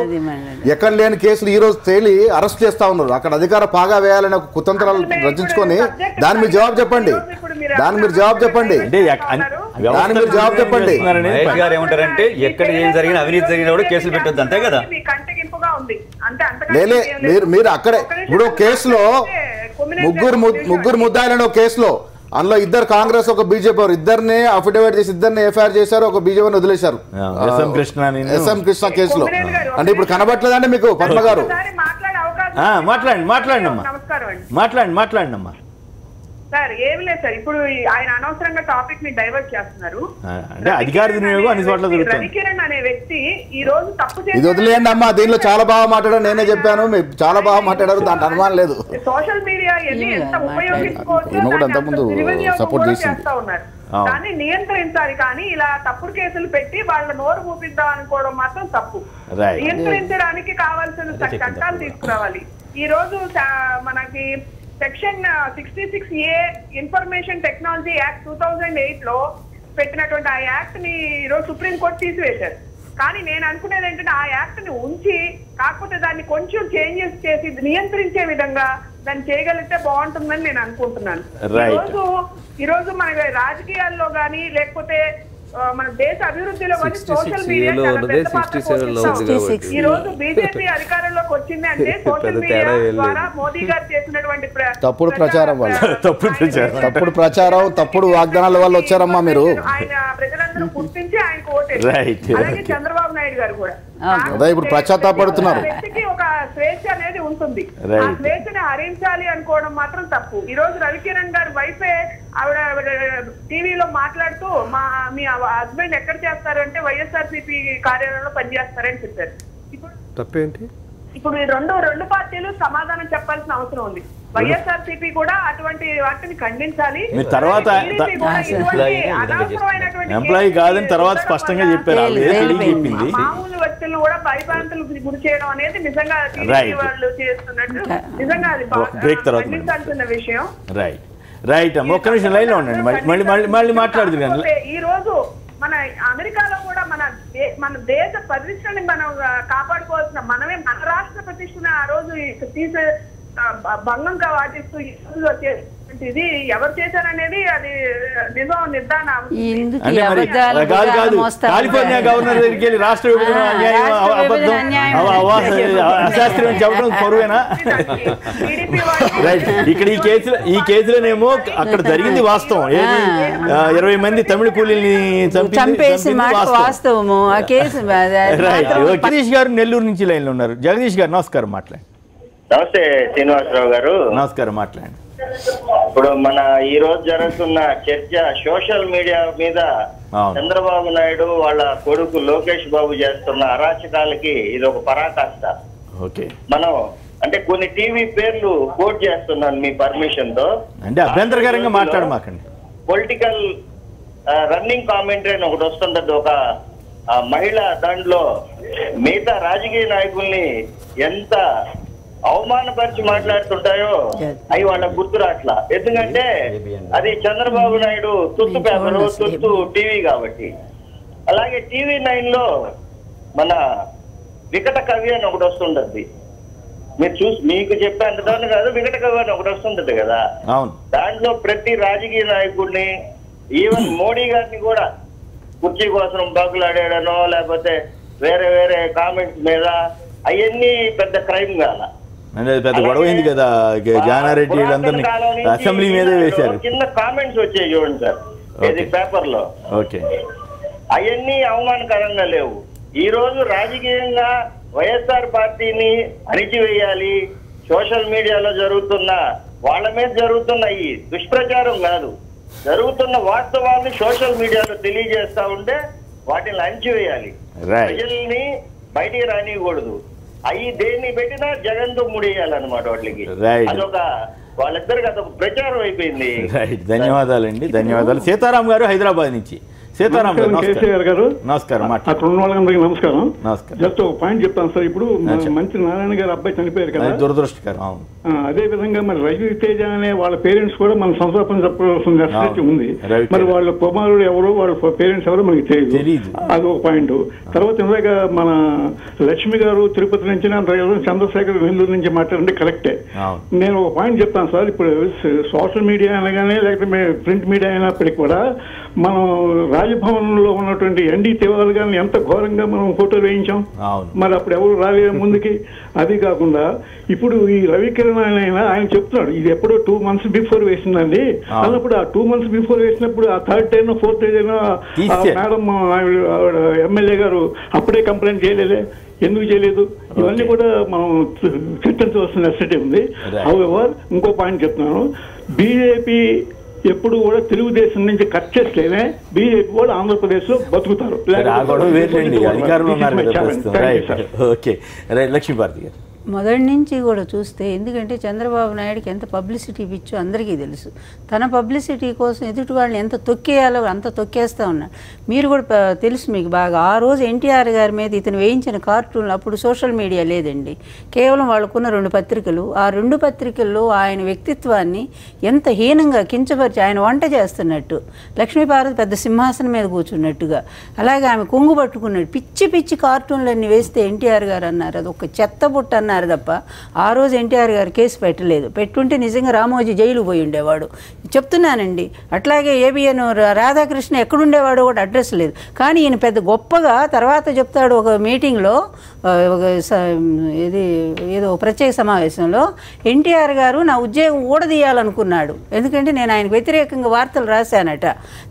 S6: ఎక్కడ లేని కేసులు ఈ రోజు తేలి అరెస్ట్ చేస్తా ఉన్నారు. అక్కడ అధికార పాగా వేయాలని ఒక కుతంత్రాలు రచించుకొని దాని మీరు జవాబు చెప్పండి.
S4: ఏమంటారంటే ఎక్కడ ఏం జరిగిన అవినీతి జరిగినా కూడా కేసులు పెట్టొద్దు, అంతే కదా?
S6: మీరు అక్కడే ఇప్పుడు కేసులో ముగ్గురు ముద్దాయిలను కేసులో అందులో ఇద్దరు కాంగ్రెస్ ఒక బీజేపీ ఇద్దరిని అఫిడవిట్ చేసి ఇద్దరిని ఎఫ్ఐఆర్ చేశారు, ఒక బీజేపీని వదిలేశారు ఎస్ఎం కృష్ణ కేసులో. అంటే ఇప్పుడు కనబట్లేదండి మీకు పద్మ గారు?
S1: మాట్లాడండి అమ్మా.
S9: సార్ ఏమి లేదు సార్, ఇప్పుడు ఆయన అనవసరంగా టాపిక్ ని డైవర్ట్ చేస్తున్నారు. రవికిరణ్ అనే వ్యక్తి ఈ రోజు తప్పు
S6: ఇది వదిలేయండి అమ్మా, దీనిలో చాలా బాగా మాట్లాడారు, నేనే చెప్పాను, మీరు చాలా బాగా మాట్లాడారు, దాంట్లో అనుమానం లేదు.
S9: సోషల్ మీడియా ఎంత ఉపయోగించుకోవచ్చు
S6: సపోర్ట్ చేసింది.
S9: దాన్ని నియంత్రించాలి. కానీ ఇలా తప్పుడు కేసులు పెట్టి వాళ్ళ నోరు మూపిద్దాం అనుకోవడం మాత్రం తప్పు. నియంత్రించడానికి కావాల్సిన చట్టాలు తీసుకురావాలి. ఈ రోజు మనకి section 66A information technology act 2008 లో పెట్టినటువంటి ఆ యాక్ట్ ని ఈరోజు సుప్రీంకోర్టు తీసివేశారు. కానీ నేను అనుకునేది ఏంటంటే ఆ యాక్ట్ ని ఉంచి కాకపోతే దాన్ని కొంచెం చేంజెస్ చేసి నియంత్రించే విధంగా దాన్ని చేయగలిగితే బాగుంటుందని నేను అనుకుంటున్నాను. ఈరోజు మన రాజకీయాల్లో గానీ లేకపోతే మన దేశ అభివృద్ధిలో కానీ సోషల్ మీడియా ఈ రోజు బీజేపీ అధికారంలోకి వచ్చింది అంటే సోషల్ మీడియా ద్వారా మోదీ గారు చేసినటువంటి
S6: తప్పుడు ప్రచారం వల్ల తప్పుడు ప్రచారం తప్పుడు వాగ్దానాల వల్ల వచ్చారమ్మా మీరు.
S9: ఆయన ప్రజలందరూ గుర్తించి ఆయనకు ఓటేస్తారు. అలాగే చంద్రబాబు నాయుడు గారు కూడా
S6: అదే ఇప్పుడు పశ్చాత్తాపడుతున్నారు.
S9: వ్యక్తికి ఒక స్వేచ్ఛ అనేది ఉంటుంది. ఆ స్వేచ్ఛని హరించాలి అనుకోవడం మాత్రం తప్పు. ఈ రోజు రవికిరణ్ గారు వైఫే ఆవిడ టీవీలో మాట్లాడుతూ మీ హస్బెండ్ ఎక్కడ చేస్తారంటే వైఎస్ఆర్సీపీ కార్యాలయంలో పనిచేస్తారని చెప్పారు. ఇప్పుడు రెండు పార్టీలు సమాధానం చెప్పాల్సిన అవసరం ఉంది. వైఎస్ఆర్సీపీ కూడా అటువంటి వాటిని ఖండించాలి.
S1: తర్వాత ఎంప్లాయీ కాదని తర్వాత స్పష్టంగా చెప్పారు.
S9: మామూలు వ్యక్తులను కూడా భయభ్రాంతులకు గురి చేయడం అనేది నిజంగా వాళ్ళు చేస్తున్నట్టు నిజంగా అది ఖండించాల్సిన విషయం.
S1: రైట్ ఒక్క నిమిషం లైన్ లో ఉండండి. మళ్ళీ మాట్లాడుతున్నాను.
S9: ఈ రోజు మన అమెరికాలో కూడా మన దేశ ప్రతిష్టని మనం కాపాడుకోవాల్సిన మనమే మన రాష్ట్ర ప్రతిష్టని ఆ రోజు తీసే భంగంగా వాటిస్తూ ఇది ఎవరు చేశారనేది అది నిజం నిర్ధారణ.
S1: కాలిఫోర్నియా గవర్నర్ దగ్గరికి వెళ్ళి రాష్ట్ర అశాస్త్రీయం చెప్పడం పొరువేనా? రైట్. ఇక్కడ ఈ కేసులోనేమో అక్కడ జరిగింది వాస్తవం. 20 మంది తమిళ కూలీల్ని చంపేసి
S5: వాస్తవము.
S1: జగదీష్ గారు నెల్లూరు నుంచి లైన్ లో ఉన్నారు. జగదీష్ గారు నమస్కారం, మాట్లాడండి.
S12: నమస్తే శ్రీనివాసరావు గారు.
S1: నమస్కారం, మాట్లాడండి.
S12: ఇప్పుడు మన ఈ రోజు జరుగుతున్న చర్చ సోషల్ మీడియా మీద చంద్రబాబు నాయుడు వాళ్ళ కొడుకు లోకేష్ బాబు చేస్తున్న అరాచకాలకి ఇది ఒక పరాకాష్ట. మనం అంటే కొన్ని టీవీ పేర్లు కోట్ చేస్తున్నాను మీ పర్మిషన్ తో.
S1: అంటే అభ్యంతరకరంగా మాట్లాడమాకండి.
S12: పొలిటికల్ రన్నింగ్ కామెంటరీ అని ఒకటి వస్తుంటది. ఒక మహిళ దాంట్లో మిగతా రాజకీయ నాయకుల్ని ఎంత అవమానపరిచి మాట్లాడుతుంటాయో అవి వాళ్ళకు గుర్తు రాట్లా. ఎందుకంటే అది చంద్రబాబు నాయుడు తుత్తు పేపరు, తుత్తు టీవీ కాబట్టి. అలాగే TV9 లో మన వికట కవి అని ఒకటి వస్తుంటది. మీరు మీకు చెప్పేంత కాదు, వికట కవి అని ఒకటి వస్తుంటది కదా. దాంట్లో ప్రతి రాజకీయ నాయకుడిని ఈవెన్ మోడీ గారిని కూడా కుర్చీ కోసం బాగులాడాడనో లేకపోతే వేరే వేరే కామెంట్స్ మీద అవన్నీ పెద్ద క్రైమ్ కాల.
S1: పెద్ద గొడవ అయింది కదా, జానారెడ్డి వీళ్ళందరినీ అసెంబ్లీ మీదే వేశారు.
S12: కింద కామెంట్స్ వచ్చాయి చూడండి సార్, ఇది పేపర్ లో. అవన్నీ అవమానకరంగా లేవు. ఈ రోజు రాజకీయంగా వైఎస్ఆర్ పార్టీని అణిచివేయాలి, సోషల్ మీడియాలో జరుగుతున్న వాళ్ళ మీద జరుగుతున్న ఈ దుష్ప్రచారం కాదు, జరుగుతున్న వాస్తవాన్ని సోషల్ మీడియాలో తెలియజేస్తా ఉంటే వాటిని అణిచివేయాలి. ప్రజల్ని బయటికి రానియకూడదు. అవి దేన్ని పెట్టినా జగన్ తో ముడియాలన్నమాట వాటికి. అదొక వాళ్ళిద్దరికి అదొక ప్రచారం అయిపోయింది.
S1: ధన్యవాదాలండి, ధన్యవాదాలు. సీతారాం గారు హైదరాబాద్ నుంచి. సీతారాం గారు నమస్కారం.
S14: నమస్కారం. జస్ట్ ఒక పాయింట్ చెప్తాను సార్. ఇప్పుడు మంత్రి నారాయణ గారు అబ్బాయి చనిపోయారు కదా,
S1: దురదృష్టకరం.
S14: అదే విధంగా మరి రవితేజ అనే వాళ్ళ పేరెంట్స్ కూడా మన సంస్థాపన చెప్పాల్సిన నెసెసిటీ ఉంది. మరి వాళ్ళ కుమారుడు ఎవరో వాళ్ళ పేరెంట్స్ ఎవరో మనకి తెలియదు. అది ఒక పాయింట్. తర్వాత ఇందాక మన లక్ష్మి గారు తిరుపతి నుంచి, చంద్రశేఖర్ నెల్లూరు నుంచి మాట్లాడండి, కరెక్టే. నేను ఒక పాయింట్ చెప్తాను సార్. ఇప్పుడు సోషల్ మీడియా అనగానే లేకపోతే ప్రింట్ మీడియా అయినప్పటికీ కూడా మనం రాజభవన్ లో ఉన్నటువంటి ఎన్డీ తివారీ గారిని ఎంత ఘోరంగా మనం ఫోటోలు వేయించాం. మరి అప్పుడు ఎవరు రాలేదు ముందుకి. అది కాకుండా ఇప్పుడు ఈ రవికిరణ్ ఆయన చెప్తున్నాడు ఇది ఎప్పుడో 2 months బిఫోర్ వేసిందండి అన్నప్పుడు. ఆ 2 months బిఫోర్ వేసినప్పుడు ఆ 3rd day 4th day madam MLA గారు అప్పుడే కంప్లైంట్ చేయలేదే, ఎందుకు చేయలేదు? ఇవన్నీ కూడా మనం చర్చించవలసిన నెసెసిటీ ఉంది. హౌఎవర్ ఇంకో పాయింట్ చెప్తున్నాను, బీజేపీ ఎప్పుడు కూడా తెలుగుదేశం నుంచి కట్ చేస్తేనే బీజేపీ కూడా ఆంధ్రప్రదేశ్ లో బతుకుతారు.
S1: లక్ష్మీభారతి గారు
S5: మొదటి నుంచి కూడా చూస్తే, ఎందుకంటే చంద్రబాబు నాయుడుకి ఎంత పబ్లిసిటీ పిచ్చో అందరికీ తెలుసు. తన పబ్లిసిటీ కోసం ఎదుటి వాళ్ళని ఎంత తొక్కేయాలో అంత తొక్కేస్తూ ఉన్నాడు. మీరు కూడా తెలుసు మీకు బాగా, ఆ రోజు ఎన్టీఆర్ గారి మీద ఇతను వేయించిన కార్టూన్లు, అప్పుడు సోషల్ మీడియా లేదండి, కేవలం వాళ్ళకున్న 2 పత్రికలు. ఆ 2 పత్రికల్లో ఆయన వ్యక్తిత్వాన్ని ఎంత హీనంగా కించపరిచి, ఆయన వంట చేస్తున్నట్టు, లక్ష్మీపార్వతి పెద్ద సింహాసనం మీద కూర్చున్నట్టుగా, అలాగే ఆమె కొంగు పట్టుకున్నట్టు పిచ్చి పిచ్చి కార్టూన్లన్నీ వేస్తే ఎన్టీఆర్ గారు అన్నారు అది ఒక చెత్త బుట్ట అన్నారు తప్ప ఆ రోజు ఎన్టీఆర్ గారు కేసు పెట్టలేదు. పెట్టుంటే నిజంగా రామోజీ జైలు పోయి ఉండేవాడు, చెప్తున్నానండి. అట్లాగే ఏబిఎన్ రాధాకృష్ణ ఎక్కడుండేవాడో కూడా అడ్రస్ లేదు. కానీ ఈయన పెద్ద గొప్పగా తర్వాత చెప్తాడు ఒక మీటింగ్లో, ఏదో ప్రత్యేక సమావేశంలో, ఎన్టీఆర్ గారు నా ఉద్యోగం ఊడదీయాలనుకున్నాడు, ఎందుకంటే నేను ఆయనకు వ్యతిరేకంగా వార్తలు రాశానట,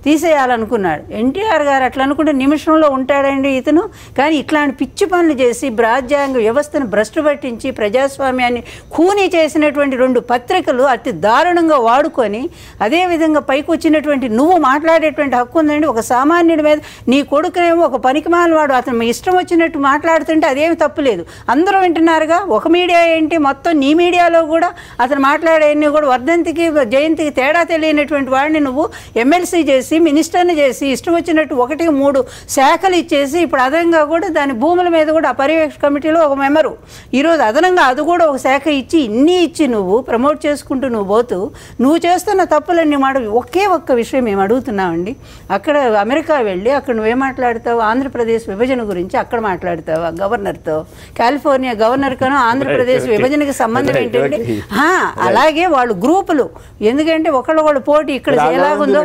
S5: తీసేయాలనుకున్నాడు. ఎన్టీఆర్ గారు అట్లా అనుకుంటే నిమిషంలో ఉంటాడండి ఇతను. కానీ ఇట్లాంటి పిచ్చి పనులు చేసి రాజ్యాంగ వ్యవస్థను భ్రష్టు పట్టించి ప్రజాస్వామ్యాన్ని ఖూనీ చేసినటువంటి 2 పత్రికలు అతి దారుణంగా వాడుకొని, అదేవిధంగా పైకి వచ్చినటువంటి నువ్వు మాట్లాడేటువంటి హక్కు ఉందండి. ఒక సామాన్యుడి మీద నీ కొడుకునేమో ఒక పనికిమాల వాడు అతను ఇష్టం వచ్చినట్టు మాట్లాడుతుంటే అదేమి తప్పులేదు, అందరూ వింటున్నారుగా. ఒక మీడియా ఏంటి, మొత్తం నీ మీడియాలో కూడా అతను మాట్లాడేవన్నీ కూడా వర్ధంతికి జయంతికి తేడా తెలియనటువంటి వాడిని నువ్వు ఎమ్మెల్సీ చేసి మినిస్టర్ని చేసి ఇష్టం వచ్చినట్టు 1-3 శాఖలు ఇచ్చేసి, ఇప్పుడు అదనంగా కూడా దాని భూముల మీద కూడా ఆ పర్యవేక్షణ కమిటీలో ఒక మెంబరు, ఈరోజు అదనంగా అది కూడా ఒక శాఖ ఇచ్చి ఇన్ని ఇచ్చి నువ్వు ప్రమోట్ చేసుకుంటూ నువ్వు పోతూ నువ్వు చేస్తున్న తప్పులన్నీ ఒక్క విషయం మేము అడుగుతున్నామండి. అక్కడ అమెరికా వెళ్ళి అక్కడ నువ్వేం మాట్లాడతావు, ఆంధ్రప్రదేశ్ విభజన గురించి అక్కడ మాట్లాడతావా గవర్నర్తో? కాలిఫోర్నియా గవర్నర్కను ఆంధ్రప్రదేశ్ విభజనకి సంబంధం ఏంటంటే, అలాగే వాళ్ళు గ్రూపులు, ఎందుకంటే ఒకళ్ళు పోటీ ఇక్కడ ఎలాగుందో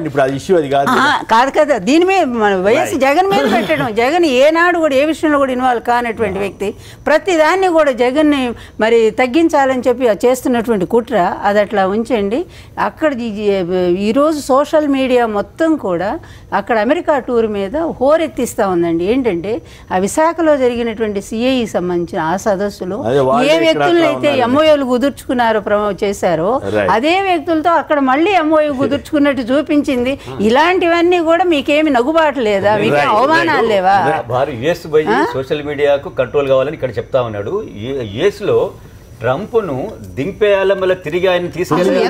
S5: కాదు కదా, దీని మీద మన వైఎస్ జగన్ మీద పెట్టడం. జగన్ ఏనాడు కూడా ఏ విషయంలో కూడా ఇన్వాల్వ్ కానటువంటి వ్యక్తి, ప్రతిదాన్ని కూడా జగన్ని మరి తగ్గించాలని చెప్పి చేస్తున్నటువంటి కుట్ర, అది అట్లా ఉంచండి. అక్కడ ఈరోజు సోషల్ మీడియా మొత్తం కూడా అక్కడ అమెరికా టూర్ మీద హోరెత్తిస్తూ ఉందండి. ఏంటంటే ఆ విశాఖలో జరిగినటువంటి సిఐఈ సంబంధించిన ఆ సదస్సులో ఏ వ్యక్తులైతే ఎంఓయూలు కుదుర్చుకున్నారో చేశారో అదే వ్యక్తులతో అక్కడ మళ్ళీ ఎంఓయూ కుదుర్చుకున్నట్టు చూపించింది. ఇలాంటివన్నీ కూడా మీకేమి నగుబాటు లేదా, మీకు అవమానాలు లేవా?
S4: సోషల్ మీడియాకు కంట్రోల్ కావాలని ఇక్కడ చెప్తా ఉన్నాడు. యుఎస్లో ట్రంప్ను దింపేయాల తిరిగి ఆయన తీసుకెళ్ళి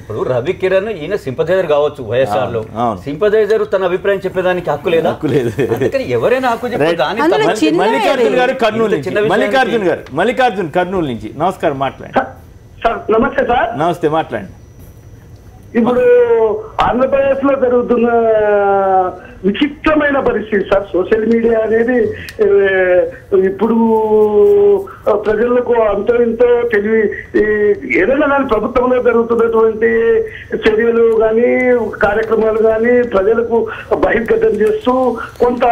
S4: ఇప్పుడు రవి కిరణ్ ఈయన సింపథైజర్ కావచ్చు వైఎస్ఆర్ లో, సింపథైజర్ తన అభిప్రాయం చెప్పేదానికి హక్కు లేదా? ఎవరైనా హక్కు చెప్పారు.
S1: మల్లికార్జున్ కర్నూలు నుంచి, నమస్కారం, మాట్లాడండి.
S7: నమస్తే సార్.
S1: నమస్తే, మాట్లాడండి.
S7: ఇప్పుడు ఆంధ్రప్రదేశ్ లో జరుగుతున్న విచిత్రమైన పరిస్థితి సార్. సోషల్ మీడియా అనేది ఇప్పుడు ప్రజలకు అంతో ఇంతో తెలివి, ఏదైనా కానీ ప్రభుత్వంలో జరుగుతున్నటువంటి చర్యలు కానీ కార్యక్రమాలు కానీ ప్రజలకు బహిర్గతం చేస్తూ కొంత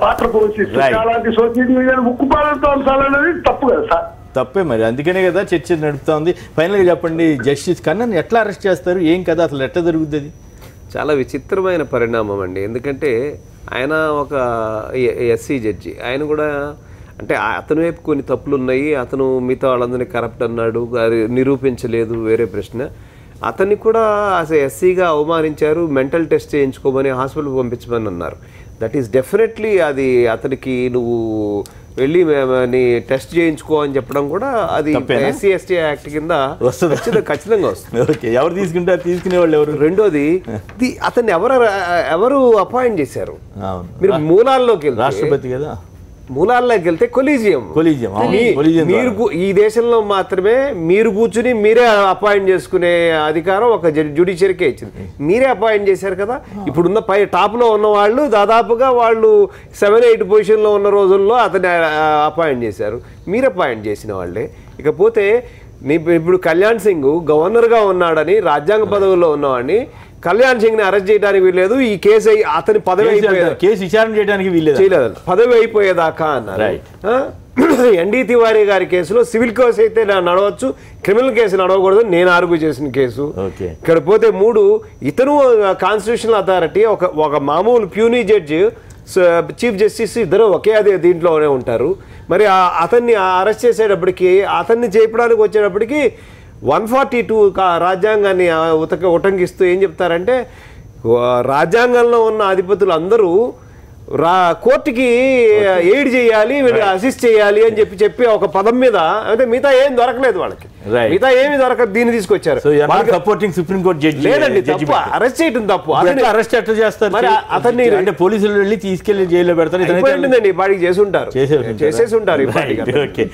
S7: పాత్ర పోషిస్తుంది. అలాంటి సోషల్ మీడియా ఉక్కుపాలతో అంశాలనేది తప్పు కదా సార్?
S1: తప్పే మరి, అందుకనే కదా చర్చ నడుపుతా ఉంది. ఫైనల్గా చెప్పండి, జస్టిస్ కన్నన్ ఎట్లా అరెస్ట్ చేస్తారు, ఏం కదా, అసలు ఎట్లా జరుగుతుంది?
S3: చాలా విచిత్రమైన పరిణామం అండి. ఎందుకంటే ఆయన ఒక ఎస్సీ జడ్జి, ఆయన కూడా అంటే అతని వైపు కొన్ని తప్పులు ఉన్నాయి, అతను మిగతా వాళ్ళందరినీ కరప్ట్ అన్నాడు, అది నిరూపించలేదు, వేరే ప్రశ్న. అతన్ని కూడా అసలు ఎస్సీగా అవమానించారు, మెంటల్ టెస్ట్ చేయించుకోమని హాస్పిటల్కి పంపించమని అన్నారు. దట్ ఈస్ డెఫినెట్లీ అది అతనికి నువ్వు వెళ్ళి నీ టెస్ట్ చేయించుకో అని చెప్పడం కూడా అది ఎస్సీ ఎస్టీ యాక్ట్ కింద ఖచ్చితంగా వస్తుంది.
S1: ఎవరు తీసుకుంటారు, తీసుకునే వాళ్ళు ఎవరు?
S3: రెండోది, అతన్ని ఎవరు అపాయింట్ చేశారు? మీరు మూలాల్లోకి వెళ్తే,
S1: రాష్ట్రపతి కదా,
S3: మూలాల్లోకి వెళ్తే కొలీజియం. మీరు ఈ దేశంలో మాత్రమే మీరు కూర్చుని మీరే అపాయింట్ చేసుకునే అధికారం ఒక జ్యుడిషియరీకే ఇచ్చింది. మీరే అపాయింట్ చేశారు కదా. ఇప్పుడున్న టాప్లో ఉన్న వాళ్ళు దాదాపుగా వాళ్ళు 7-8 పొజిషన్లో ఉన్న రోజుల్లో అతన్ని అపాయింట్ చేశారు, మీరు అపాయింట్ చేసిన వాళ్ళే. ఇకపోతే ఇప్పుడు కళ్యాణ్ సింగ్ గవర్నర్గా ఉన్నాడని, రాజ్యాంగ పదవుల్లో ఉన్నవాడిని కళ్యాణ్ సింగ్ ని అరెస్ట్ చేయడానికి వీల్లేదు, ఈ కేసు అతని పదవి
S1: కేసు విచారణ చేయడానికి
S3: చేయలేదు, పదవి అయిపోయేదాకా అన్నారు. ఎన్డీ తివారీ గారి కేసులో సివిల్ కేసు అయితే నడవచ్చు, క్రిమినల్ కేసు నడవకూడదు, నేను ఆర్గ్యూ చేసిన కేసు. ఇక్కడ పోతే 3, ఇతను కాన్స్టిట్యూషనల్ అథారిటీ, ఒక మామూలు ప్యూనీ జడ్జి, చీఫ్ జస్టిస్, ఇద్దరు ఒకే దీంట్లోనే ఉంటారు. మరి అతన్ని అరెస్ట్ చేసేటప్పటికి, అతన్ని చేయడానికి వచ్చేటప్పటికి 142 రాజ్యాంగాన్ని ఉటంకిస్తూ ఏం చెప్తారంటే, రాజ్యాంగంలో ఉన్న అధిపతులు అందరూ కోర్టుకి ఎయిడ్ చేయాలి, వీళ్ళు అసిస్ట్ చేయాలి అని చెప్పి ఒక పదం మీద అయితే మిగతా ఏం దొరకలేదు వాళ్ళకి, మిగతా ఏమి దొరకదు, దీన్ని తీసుకొచ్చారు. లేదండి తప్పు, అరెస్ట్ చేయడం తప్పు.
S1: అరెస్ట్ ఎట్లా చేస్తారు
S3: మరి అతన్ని
S1: అంటే పోలీసులు వెళ్ళి తీసుకెళ్లి జైల్లో పెడతారు.
S3: వాడికి చేసి ఉంటారు, చేసేసి ఉంటారు.
S1: ఓకే,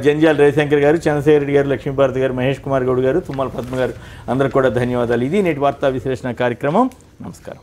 S1: జంజాల రవిశంకర్ గారు, చంద్రశేఖర్ రెడ్డి గారు, లక్ష్మీభారతి గారు, మహేష్ కుమార్ గౌడ్ గారు, తుమ్మల పద్మ గారు, అందరికి కూడా ధన్యవాదాలు. ఇది నేటి వార్తా విశ్లేషణ కార్యక్రమం. నమస్కారం.